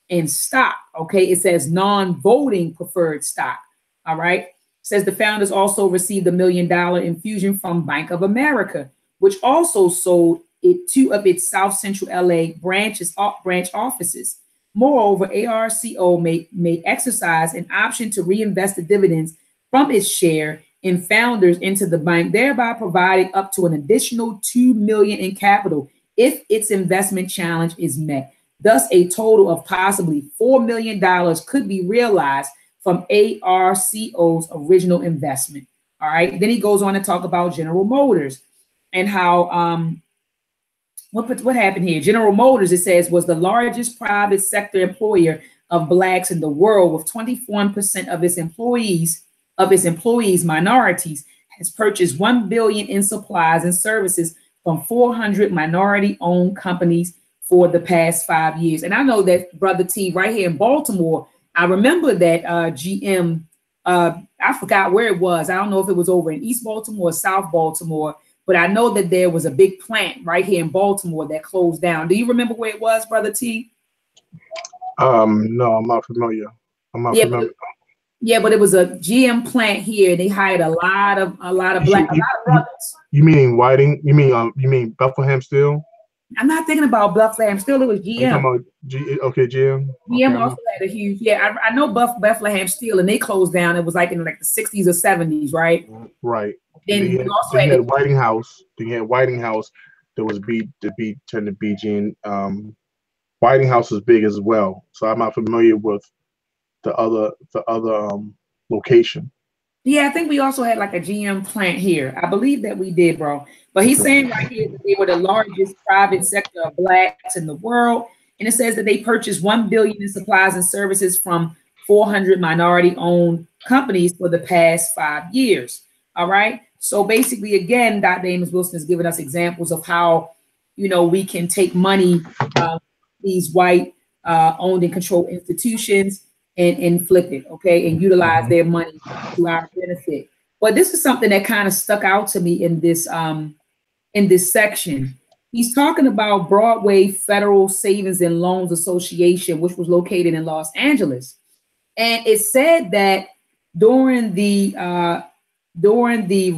in stock. Okay, it says non-voting preferred stock. All right, it says the founders also received $1 million infusion from Bank of America, which also sold two of its South Central LA branch offices. Moreover, ARCO may exercise an option to reinvest the dividends from its share in founders into the bank, thereby providing up to an additional $2 million in capital if its investment challenge is met. Thus, a total of possibly $4 million could be realized from ARCO's original investment. All right. Then he goes on to talk about General Motors and how what happened here. General Motors, it says, was the largest private sector employer of Blacks in the world, with 24% of its employees minorities, has purchased $1 billion in supplies and services from 400 minority-owned companies for the past 5 years. And I know that, Brother T, right here in Baltimore, I remember that GM, I forgot where it was. I don't know if it was over in East Baltimore or South Baltimore, but I know that there was a big plant right here in Baltimore that closed down. Do you remember where it was, Brother T? No, I'm not familiar. Familiar. But it was a GM plant here. They hired a lot of black brothers. You mean Whiting? You mean Bethlehem Steel? I'm not thinking about Bethlehem Steel. It was GM. You're talking about GM. GM also had a huge. Yeah, I know Bethlehem Steel, and they closed down. It was like in like the 60s or 70s, right? Right. Then you also had Whiting House. Then you had Whiting House. That was turned to BG Whiting House is big as well. So I'm not familiar with the other location. Yeah, I think we also had like a GM plant here. I believe that we did, bro. But he's saying right here that they were the largest private sector of blacks in the world. And it says that they purchased 1 billion in supplies and services from 400 minority-owned companies for the past 5 years. All right. So basically, again, Dr. Amos Wilson has given us examples of how, you know, we can take money, these white owned and controlled institutions, and flip it, okay, and utilize their money to our benefit. But this is something that kind of stuck out to me in this section. He's talking about Broadway Federal Savings and Loans Association, which was located in Los Angeles, and it said that during the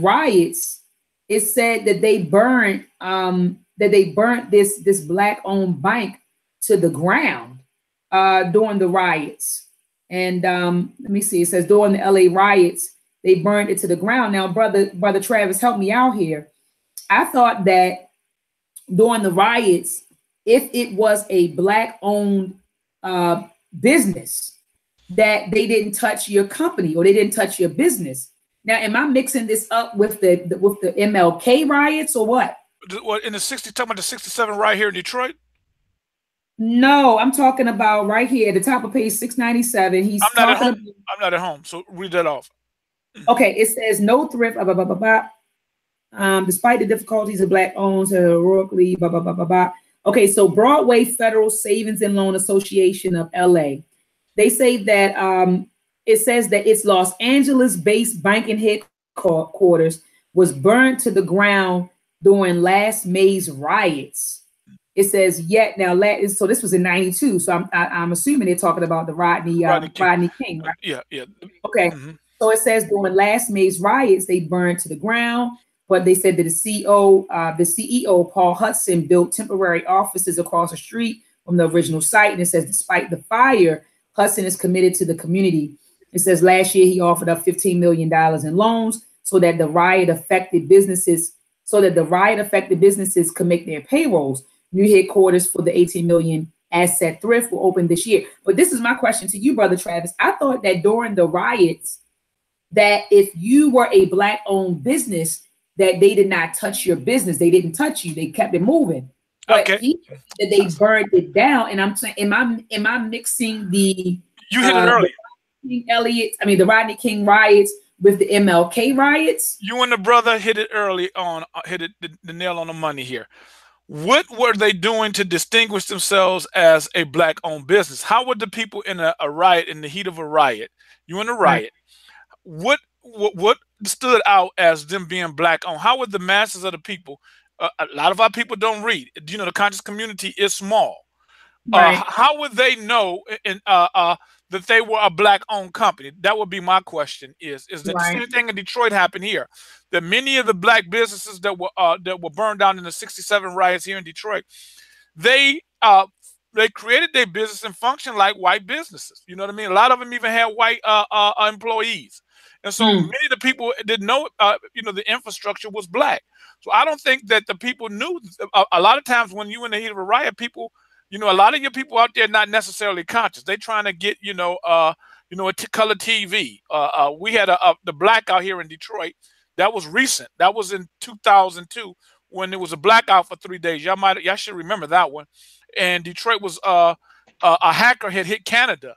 riots, it said that they burned this black-owned bank to the ground during the riots. And let me see, it says during the LA riots, they burned it to the ground. Now, brother Travis, help me out here. I thought that during the riots, if it was a black-owned business, that they didn't touch your company or they didn't touch your business. Now, am I mixing this up with the MLK riots or what? What, in the 60s, talking about the 67 right here in Detroit? No, I'm talking about right here at the top of page 697. He's I'm not at home, so read that off. Okay, it says no thrift, despite the difficulties of black owned heroically, Okay, so Broadway Federal Savings and Loan Association of LA. They say that it says that its Los Angeles-based banking headquarters was burned to the ground during last May's riots. It says yet now. So this was in '92. So I'm assuming they're talking about the Rodney King, right? Yeah. Okay. So it says during last May's riots, they burned to the ground. But they said that the CEO Paul Hudson built temporary offices across the street from the original site. And it says despite the fire, Hudson is committed to the community. It says last year he offered up $15 million in loans so that the riot affected businesses could make their payrolls. New headquarters for the 18 million asset thrift will open this year. But this is my question to you, Brother Travis. I thought that during the riots, that if you were a black-owned business, that they did not touch your business. They didn't touch you. They kept it moving. But okay. That they burned it down. And I'm saying, am I mixing the you hit it earlier? The Rodney King riots with the MLK riots? You and the brother hit it early on. Hit it the nail on the money here. What were they doing to distinguish themselves as a black-owned business? How would the people in a riot, in the heat of a riot, you in a riot, what stood out as them being black-owned? How would the masses of the people, a lot of our people don't read, you know, the conscious community is small. How would they know that they were a black-owned company? That would be my question. Is that the same thing in Detroit happened here? That many of the black businesses that were burned down in the '67 riots here in Detroit, they created their business and functioned like white businesses. You know what I mean? A lot of them even had white employees, and so many of the people didn't know. The infrastructure was black. So I don't think that the people knew. A lot of times when you in the heat of a riot, people. A lot of your people out there not necessarily conscious. They trying to get, a color TV. We had the blackout here in Detroit. That was recent. That was in 2002 when there was a blackout for 3 days. Y'all should remember that one. And Detroit was a hacker had hit Canada,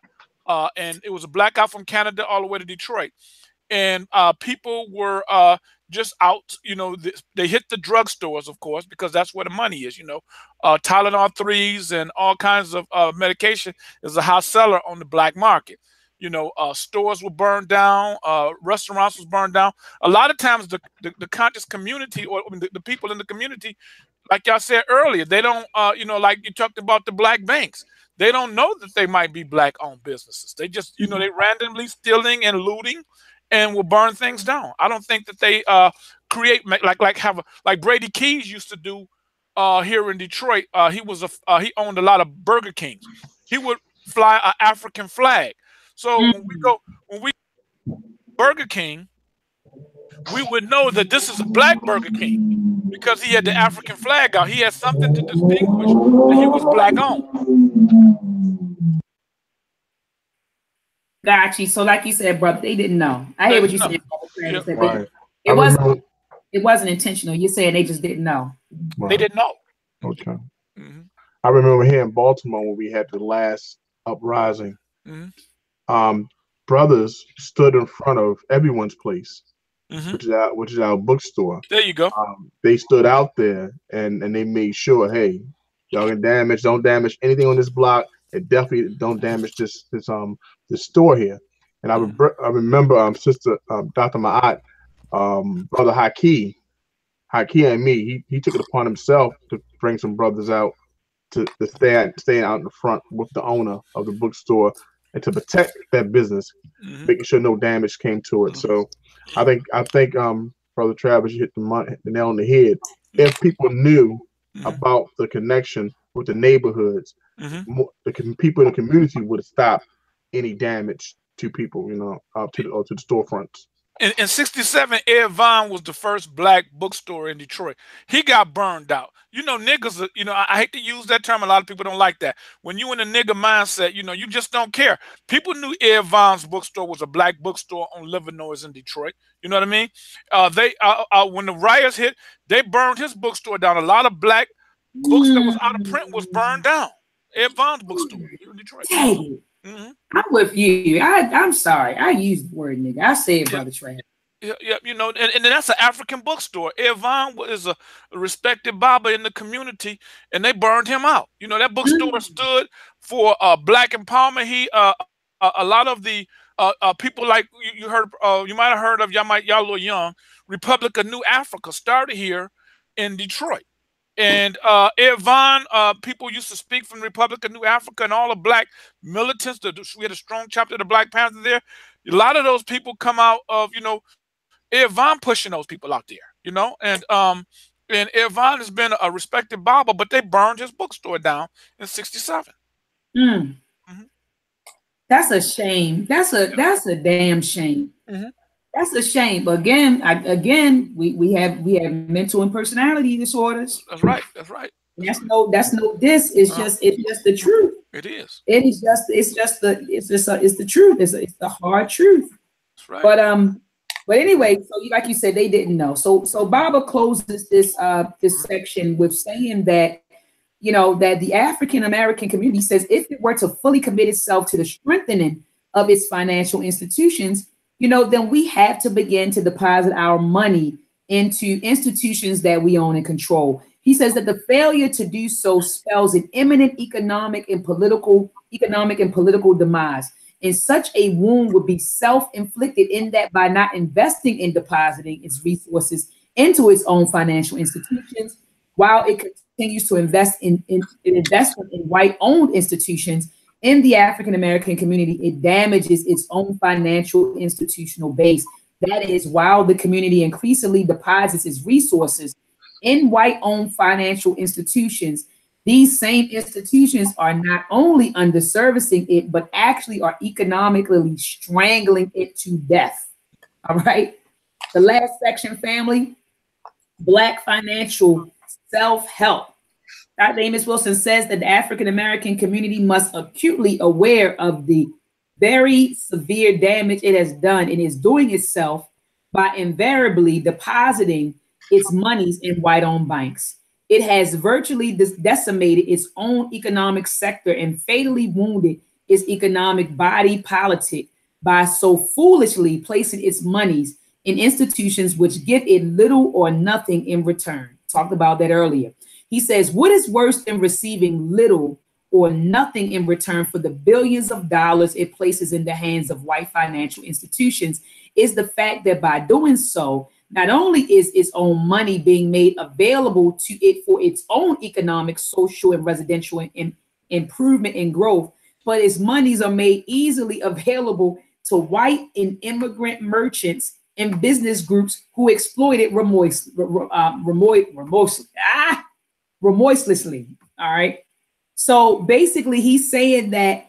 and it was a blackout from Canada all the way to Detroit. And people were just out, they hit the drugstores, of course, because that's where the money is, Tylenol 3s and all kinds of medication is a high seller on the black market. Stores were burned down, restaurants was burned down. A lot of times the conscious community or the people in the community, like y'all said earlier, they don't, like you talked about the black banks. They don't know that they might be black-owned businesses. They just, they randomly stealing and looting and will burn things down. I don't think that they create like Brady Keys used to do here in Detroit. He owned a lot of Burger Kings. He would fly an African flag. So when we Burger King, we would know that this is a black Burger King because he had the African flag out. He had something to distinguish that he was black owned. Got you. So, like you said, brother, they didn't know. I hear what you said. Yep. Right. It wasn't intentional. You're saying they just didn't know. Right. They didn't know. Okay. I remember here in Baltimore when we had the last uprising. Brothers stood in front of everyone's place, which is our bookstore. There you go. They stood out there and they made sure, hey, y'all can don't damage anything on this block, and definitely don't damage this store here. And I remember Sister Dr.Maat, Brother Haki and me, he took it upon himself to bring some brothers out to stay out in the front with the owner of the bookstore and to protect that business, making sure no damage came to it. So I think Brother Travis, you hit the nail on the head. If people knew about the connection with the neighborhoods, the people in the community would stop any damage to people, to the storefronts. In 67, Ed Vaughn was the first black bookstore in Detroit. He got burned out. Niggas, I hate to use that term. A lot of people don't like that. When you in a nigga mindset, you just don't care. People knew Ed Vaughn's bookstore was a black bookstore on Livernois in Detroit. You know what I mean? When the riots hit, they burned his bookstore down. A lot of black books that was out of print was burned down. Ed Vaughn's bookstore here in Detroit. Dang. I'm with you. I'm sorry. I used the word nigga. I said Brother Travis. Yeah, and that's an African bookstore. Ed Vaughn is a respected Baba in the community, and they burned him out. That bookstore stood for black empowerment. A lot of the people like you heard, you might have heard of, y'all a little young, Republic of New Africa started here in Detroit. And Ed Vaughn, people used to speak from the Republic of New Africa, and all the black militants. We had a strong chapter of the Black Panthers there. A lot of those people come out of, Ed Vaughn pushing those people out there, and Ed Vaughn has been a respected Baba, but they burned his bookstore down in 67. That's a shame. That's a damn shame. That's a shame. But again, we have mental and personality disorders. That's right. That's right. That's no this. It's just the truth. It is. It's the truth. It's the hard truth. That's right. But anyway, so like you said, they didn't know. So Baba closes this section with saying that, that the African American community says if it were to fully commit itself to the strengthening of its financial institutions, then we have to begin to deposit our money into institutions that we own and control. He says that the failure to do so spells an imminent economic and political demise. And such a wound would be self-inflicted in that by not investing in depositing its resources into its own financial institutions, while it continues to invest in investment in white-owned institutions in the African-American community, it damages its own financial institutional base. That is, while the community increasingly deposits its resources in white-owned financial institutions, these same institutions are not only underservicing it, but actually are economically strangling it to death. All right. The last section, family, Black financial self-help. Dr. Amos Wilson says that the African-American community must acutely aware of the very severe damage it has done and is doing itself by invariably depositing its monies in white-owned banks. It has virtually decimated its own economic sector and fatally wounded its economic body politic by so foolishly placing its monies in institutions which give it little or nothing in return. Talked about that earlier. He says, what is worse than receiving little or nothing in return for the billions of dollars it places in the hands of white financial institutions is the fact that by doing so, not only is its own money being made available to it for its own economic, social, and residential improvement and growth, but its monies are made easily available to white and immigrant merchants and business groups who exploit it remorselessly. All right. So basically, he's saying that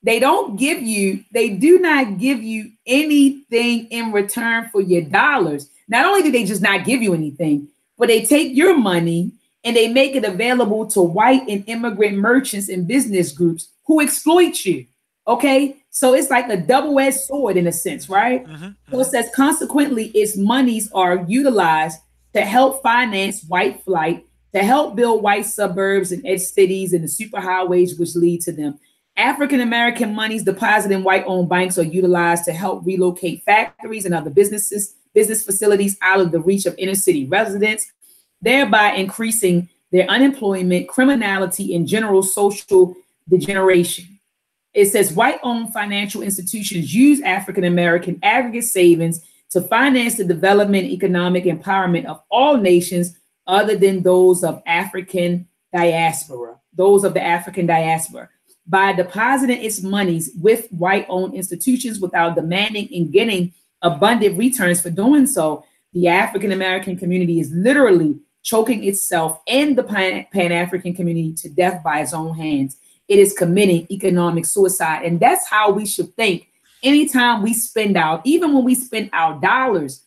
they do not give you anything in return for your dollars. Not only do they just not give you anything, but they take your money and they make it available to white and immigrant merchants and business groups who exploit you. Okay, so it's like a double-edged sword in a sense, right? So it says, consequently, its monies are utilized to help finance white flight, to help build white suburbs and edge cities and the superhighways which lead to them. African-American monies deposited in white-owned banks are utilized to help relocate factories and other business facilities out of the reach of inner-city residents, thereby increasing their unemployment, criminality, and general social degeneration. It says white-owned financial institutions use African-American aggregate savings to finance the development and economic empowerment of all nations other than those of African diaspora, those of the African diaspora. By depositing its monies with white-owned institutions without demanding and getting abundant returns for doing so, the African-American community is literally choking itself and the Pan-African community to death by its own hands. It is committing economic suicide. And that's how we should think anytime we spend out, even when we spend our dollars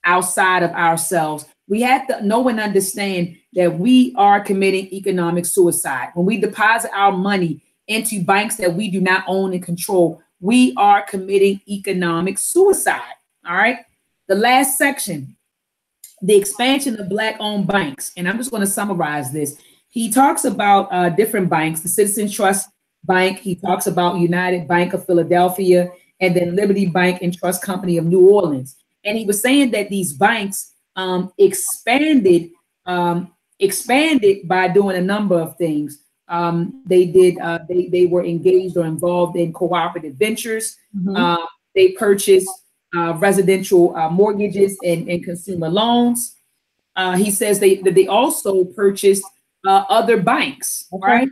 outside of ourselves, we have to know and understand that we are committing economic suicide. When we deposit our money into banks that we do not own and control, we are committing economic suicide. All right. The last section, the expansion of Black-owned banks. And I'm just going to summarize this. He talks about different banks, the Citizens Trust Bank. He talks about United Bank of Philadelphia, and then Liberty Bank and Trust Company of New Orleans. And he was saying that these banks expanded by doing a number of things. They were engaged or involved in cooperative ventures. They purchased residential mortgages and consumer loans. He says that they also purchased other banks, right?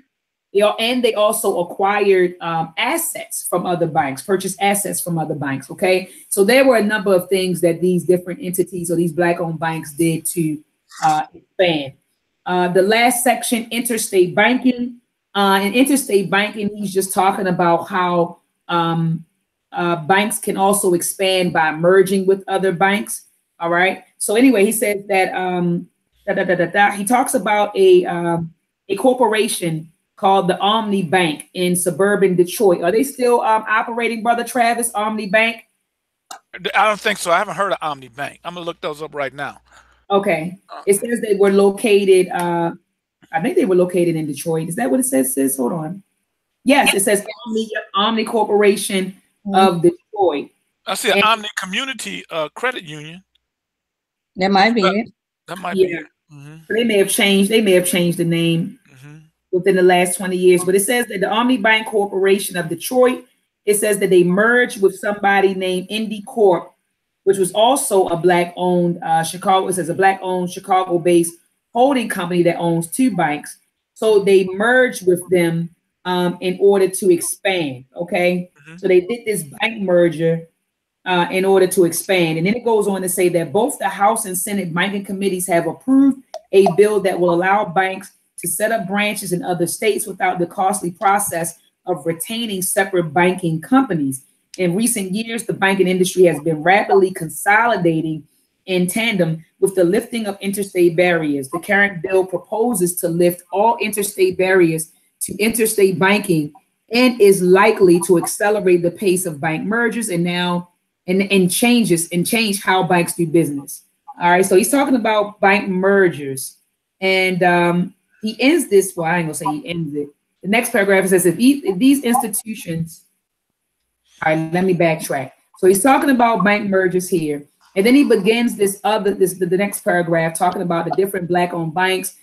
And they also acquired assets from other banks, purchased assets from other banks, okay? So there were a number of things that these different entities or these Black-owned banks did to expand. The last section, interstate banking. In interstate banking, he's just talking about how banks can also expand by merging with other banks, all right? So anyway, he says that he talks about a corporation called the Omni Bank in suburban Detroit. Are they still operating, Brother Travis, Omni Bank? I don't think so. I haven't heard of Omni Bank. I'm gonna look those up right now. Okay. It says they were located, I think they were located in Detroit. Is that what it says, sis? Hold on. Yes, it says Omni Corporation of Detroit. I see an Omni Community Credit Union. That might be it. That might be it. They may have changed. They may have changed the name within the last 20 years. But it says that the Omni Bank Corporation of Detroit, it says that they merged with somebody named Indy Corp, which was also a Black-owned Chicago. It says a Black-owned Chicago-based holding company that owns two banks. So they merged with them in order to expand. Okay, so they did this bank merger in order to expand. And then it goes on to say that both the House and Senate banking committees have approved a bill that will allow banks to set up branches in other states without the costly process of retaining separate banking companies. In recent years, the banking industry has been rapidly consolidating in tandem with the lifting of interstate barriers. The current bill proposes to lift all interstate barriers to interstate banking and is likely to accelerate the pace of bank mergers and change how banks do business. All right, so he's talking about bank mergers, and he ends this. Well, I ain't gonna say he ends it. The next paragraph says, if these institutions. All right, let me backtrack. So he's talking about bank mergers here, and then he begins the next paragraph talking about the different Black-owned banks,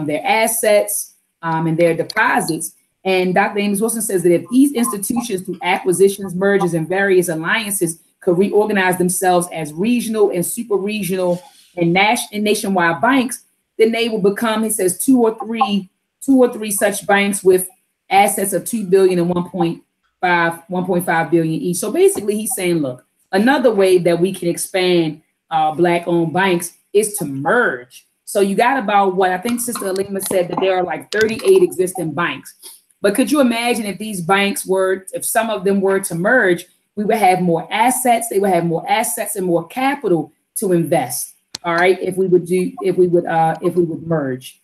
their assets, and their deposits. And Dr. Amos Wilson says that if these institutions, through acquisitions, mergers, and various alliances, could reorganize themselves as regional and super regional and nationwide banks, then they will become, he says, two or three such banks with assets of $2 billion and 1.5 billion each. So basically he's saying, look, another way that we can expand Black-owned banks is to merge. So you got about what I think Sister Alima said, that there are like 38 existing banks. But could you imagine if these banks if some of them were to merge, we would have more assets. They would have more assets and more capital to invest. All right, if we would merge.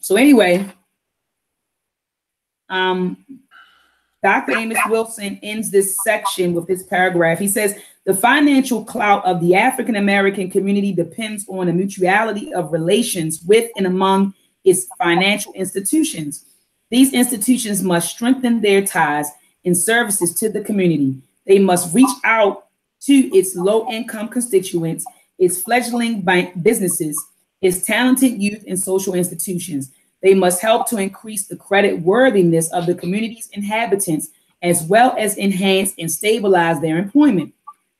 So anyway, Dr. Amos Wilson ends this section with this paragraph. He says, the financial clout of the African American community depends on the mutuality of relations with and among its financial institutions. These institutions must strengthen their ties and services to the community. They must reach out to its low-income constituents, its fledgling businesses, its talented youth and social institutions. They must help to increase the credit worthiness of the community's inhabitants, as well as enhance and stabilize their employment.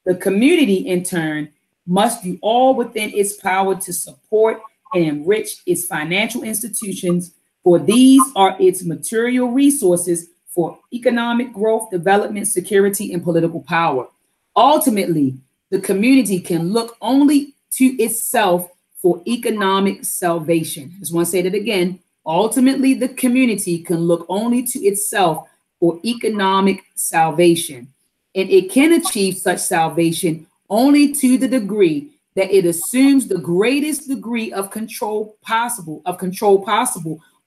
The community, in turn, must do all within its power to support and enrich its financial institutions, for these are its material resources for economic growth, development, security, and political power. Ultimately, the community can look only to itself for economic salvation. I just want to say that again. Ultimately, the community can look only to itself for economic salvation. And it can achieve such salvation only to the degree that it assumes the greatest degree of control possible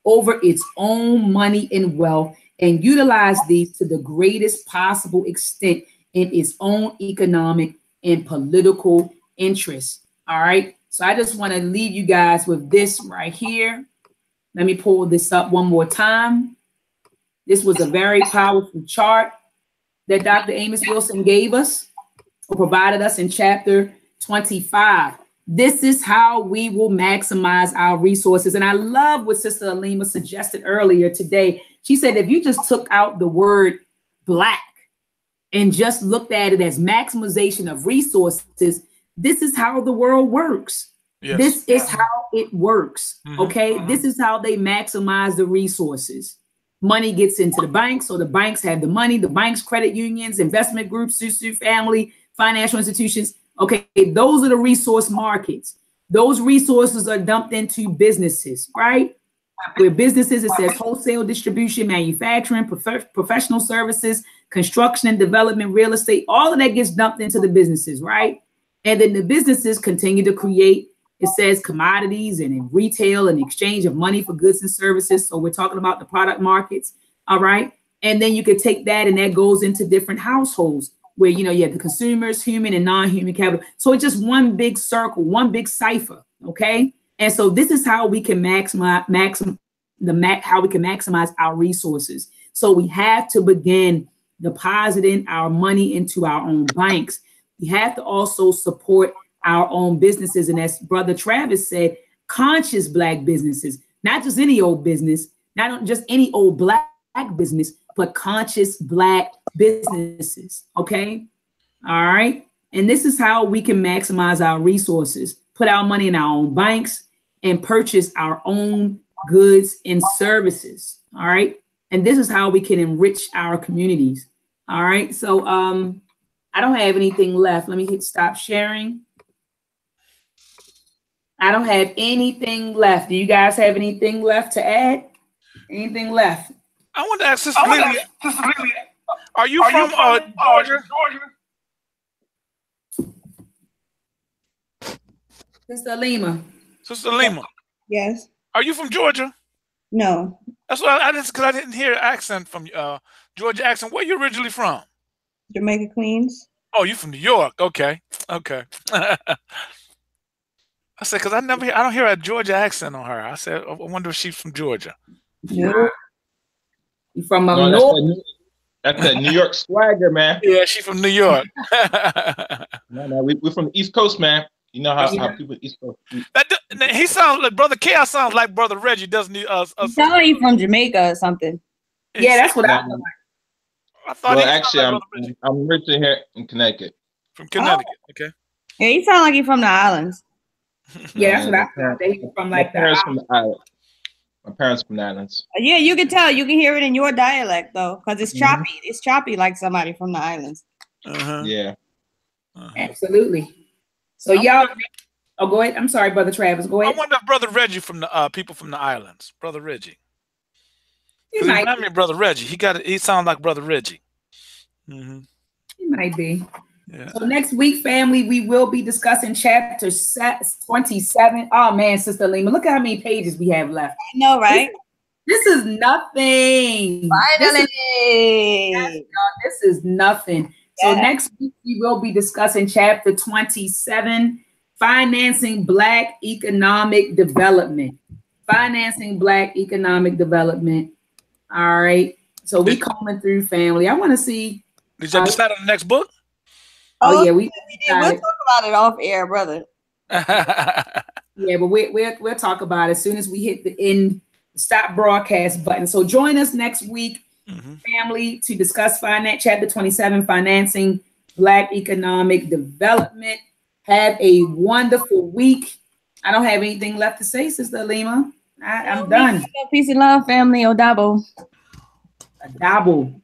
over its own money and wealth, and utilize these to the greatest possible extent in its own economic and political interests. All right. So I just want to leave you guys with this right here. Let me pull this up one more time. This was a very powerful chart that Dr. Amos Wilson gave us, or provided us in chapter 25. This is how we will maximize our resources. And I love what Sister Alima suggested earlier today. She said, if you just took out the word Black and just looked at it as maximization of resources, this is how the world works. Yes. This is how it works. Okay. This is how they maximize the resources. Money gets into the banks, so the banks have the money, the banks, credit unions, investment groups, family, financial institutions. Okay, those are the resource markets. Those resources are dumped into businesses, right? Where businesses, it says wholesale distribution, manufacturing, professional services, construction and development, real estate, all of that gets dumped into the businesses, right? And then the businesses continue to create, it says commodities and in retail and exchange of money for goods and services. So we're talking about the product markets. All right. And then you could take that and that goes into different households where, you know, you have the consumers, human and non-human capital. So it's just one big circle, one big cipher. OK. And so this is how we can maximize our resources. So we have to begin depositing our money into our own banks. We have to also support our own businesses. And as Brother Travis said, conscious Black businesses, not just any old business, not just any old Black business, but conscious Black businesses. Okay. All right. And this is how we can maximize our resources, put our money in our own banks and purchase our own goods and services. All right. And this is how we can enrich our communities. All right. So I don't have anything left. Let me hit stop sharing. I don't have anything left. Do you guys have anything left to add? Anything left? I want to ask Sister Lily, are you from Georgia? Sister Lima. Sister Lima. Yes. Are you from Georgia? No. That's what because I didn't hear an accent from Georgia accent. Where you originally from? Jamaica, Queens. Oh, you from New York? Okay, okay. I said because I don't hear a Georgia accent on her. I said I wonder if she's from Georgia. No. You from North? That's that New York swagger, man. Yeah, she's from New York. No, we're from the East Coast, man. You know how people East Coast. He sounds like Brother Chaos sounds like Brother Reggie, doesn't he? Sounds like he's from Jamaica or something. Yeah, that's what I thought. I thought. Well, actually, I'm originally here in Connecticut. From Connecticut, okay. Yeah, he sounds like he's from the islands. Yeah, that's what I thought. They from like my parents from the island. My parents from the islands. Yeah, you can tell. You can hear it in your dialect though, because it's choppy. It's choppy like somebody from the islands. Yeah. Absolutely. So y'all, go ahead. I'm sorry, Brother Travis. Go ahead. I wonder if Brother Reggie from the people from the islands. Brother Reggie. He might be. Brother Reggie. He sounds like Brother Reggie. He might be. Yeah. So next week, family, we will be discussing chapter 27. Oh man, Sister Lima, look at how many pages we have left. I know, right? This is nothing. Finally. This is nothing. So next week we will be discussing chapter 27, financing Black economic development. Financing Black economic development. All right. So we coming through, family. I want to see. Did you decide on the next book? Oh yeah, we did. We'll talk about it off air, brother. Yeah, but we'll talk about it as soon as we hit the end stop broadcast button. So join us next week, family, to discuss chapter 27, financing Black economic development. Have a wonderful week. I don't have anything left to say, Sister Lima. I'm done. Peace and love, family. Odabo. Adabo.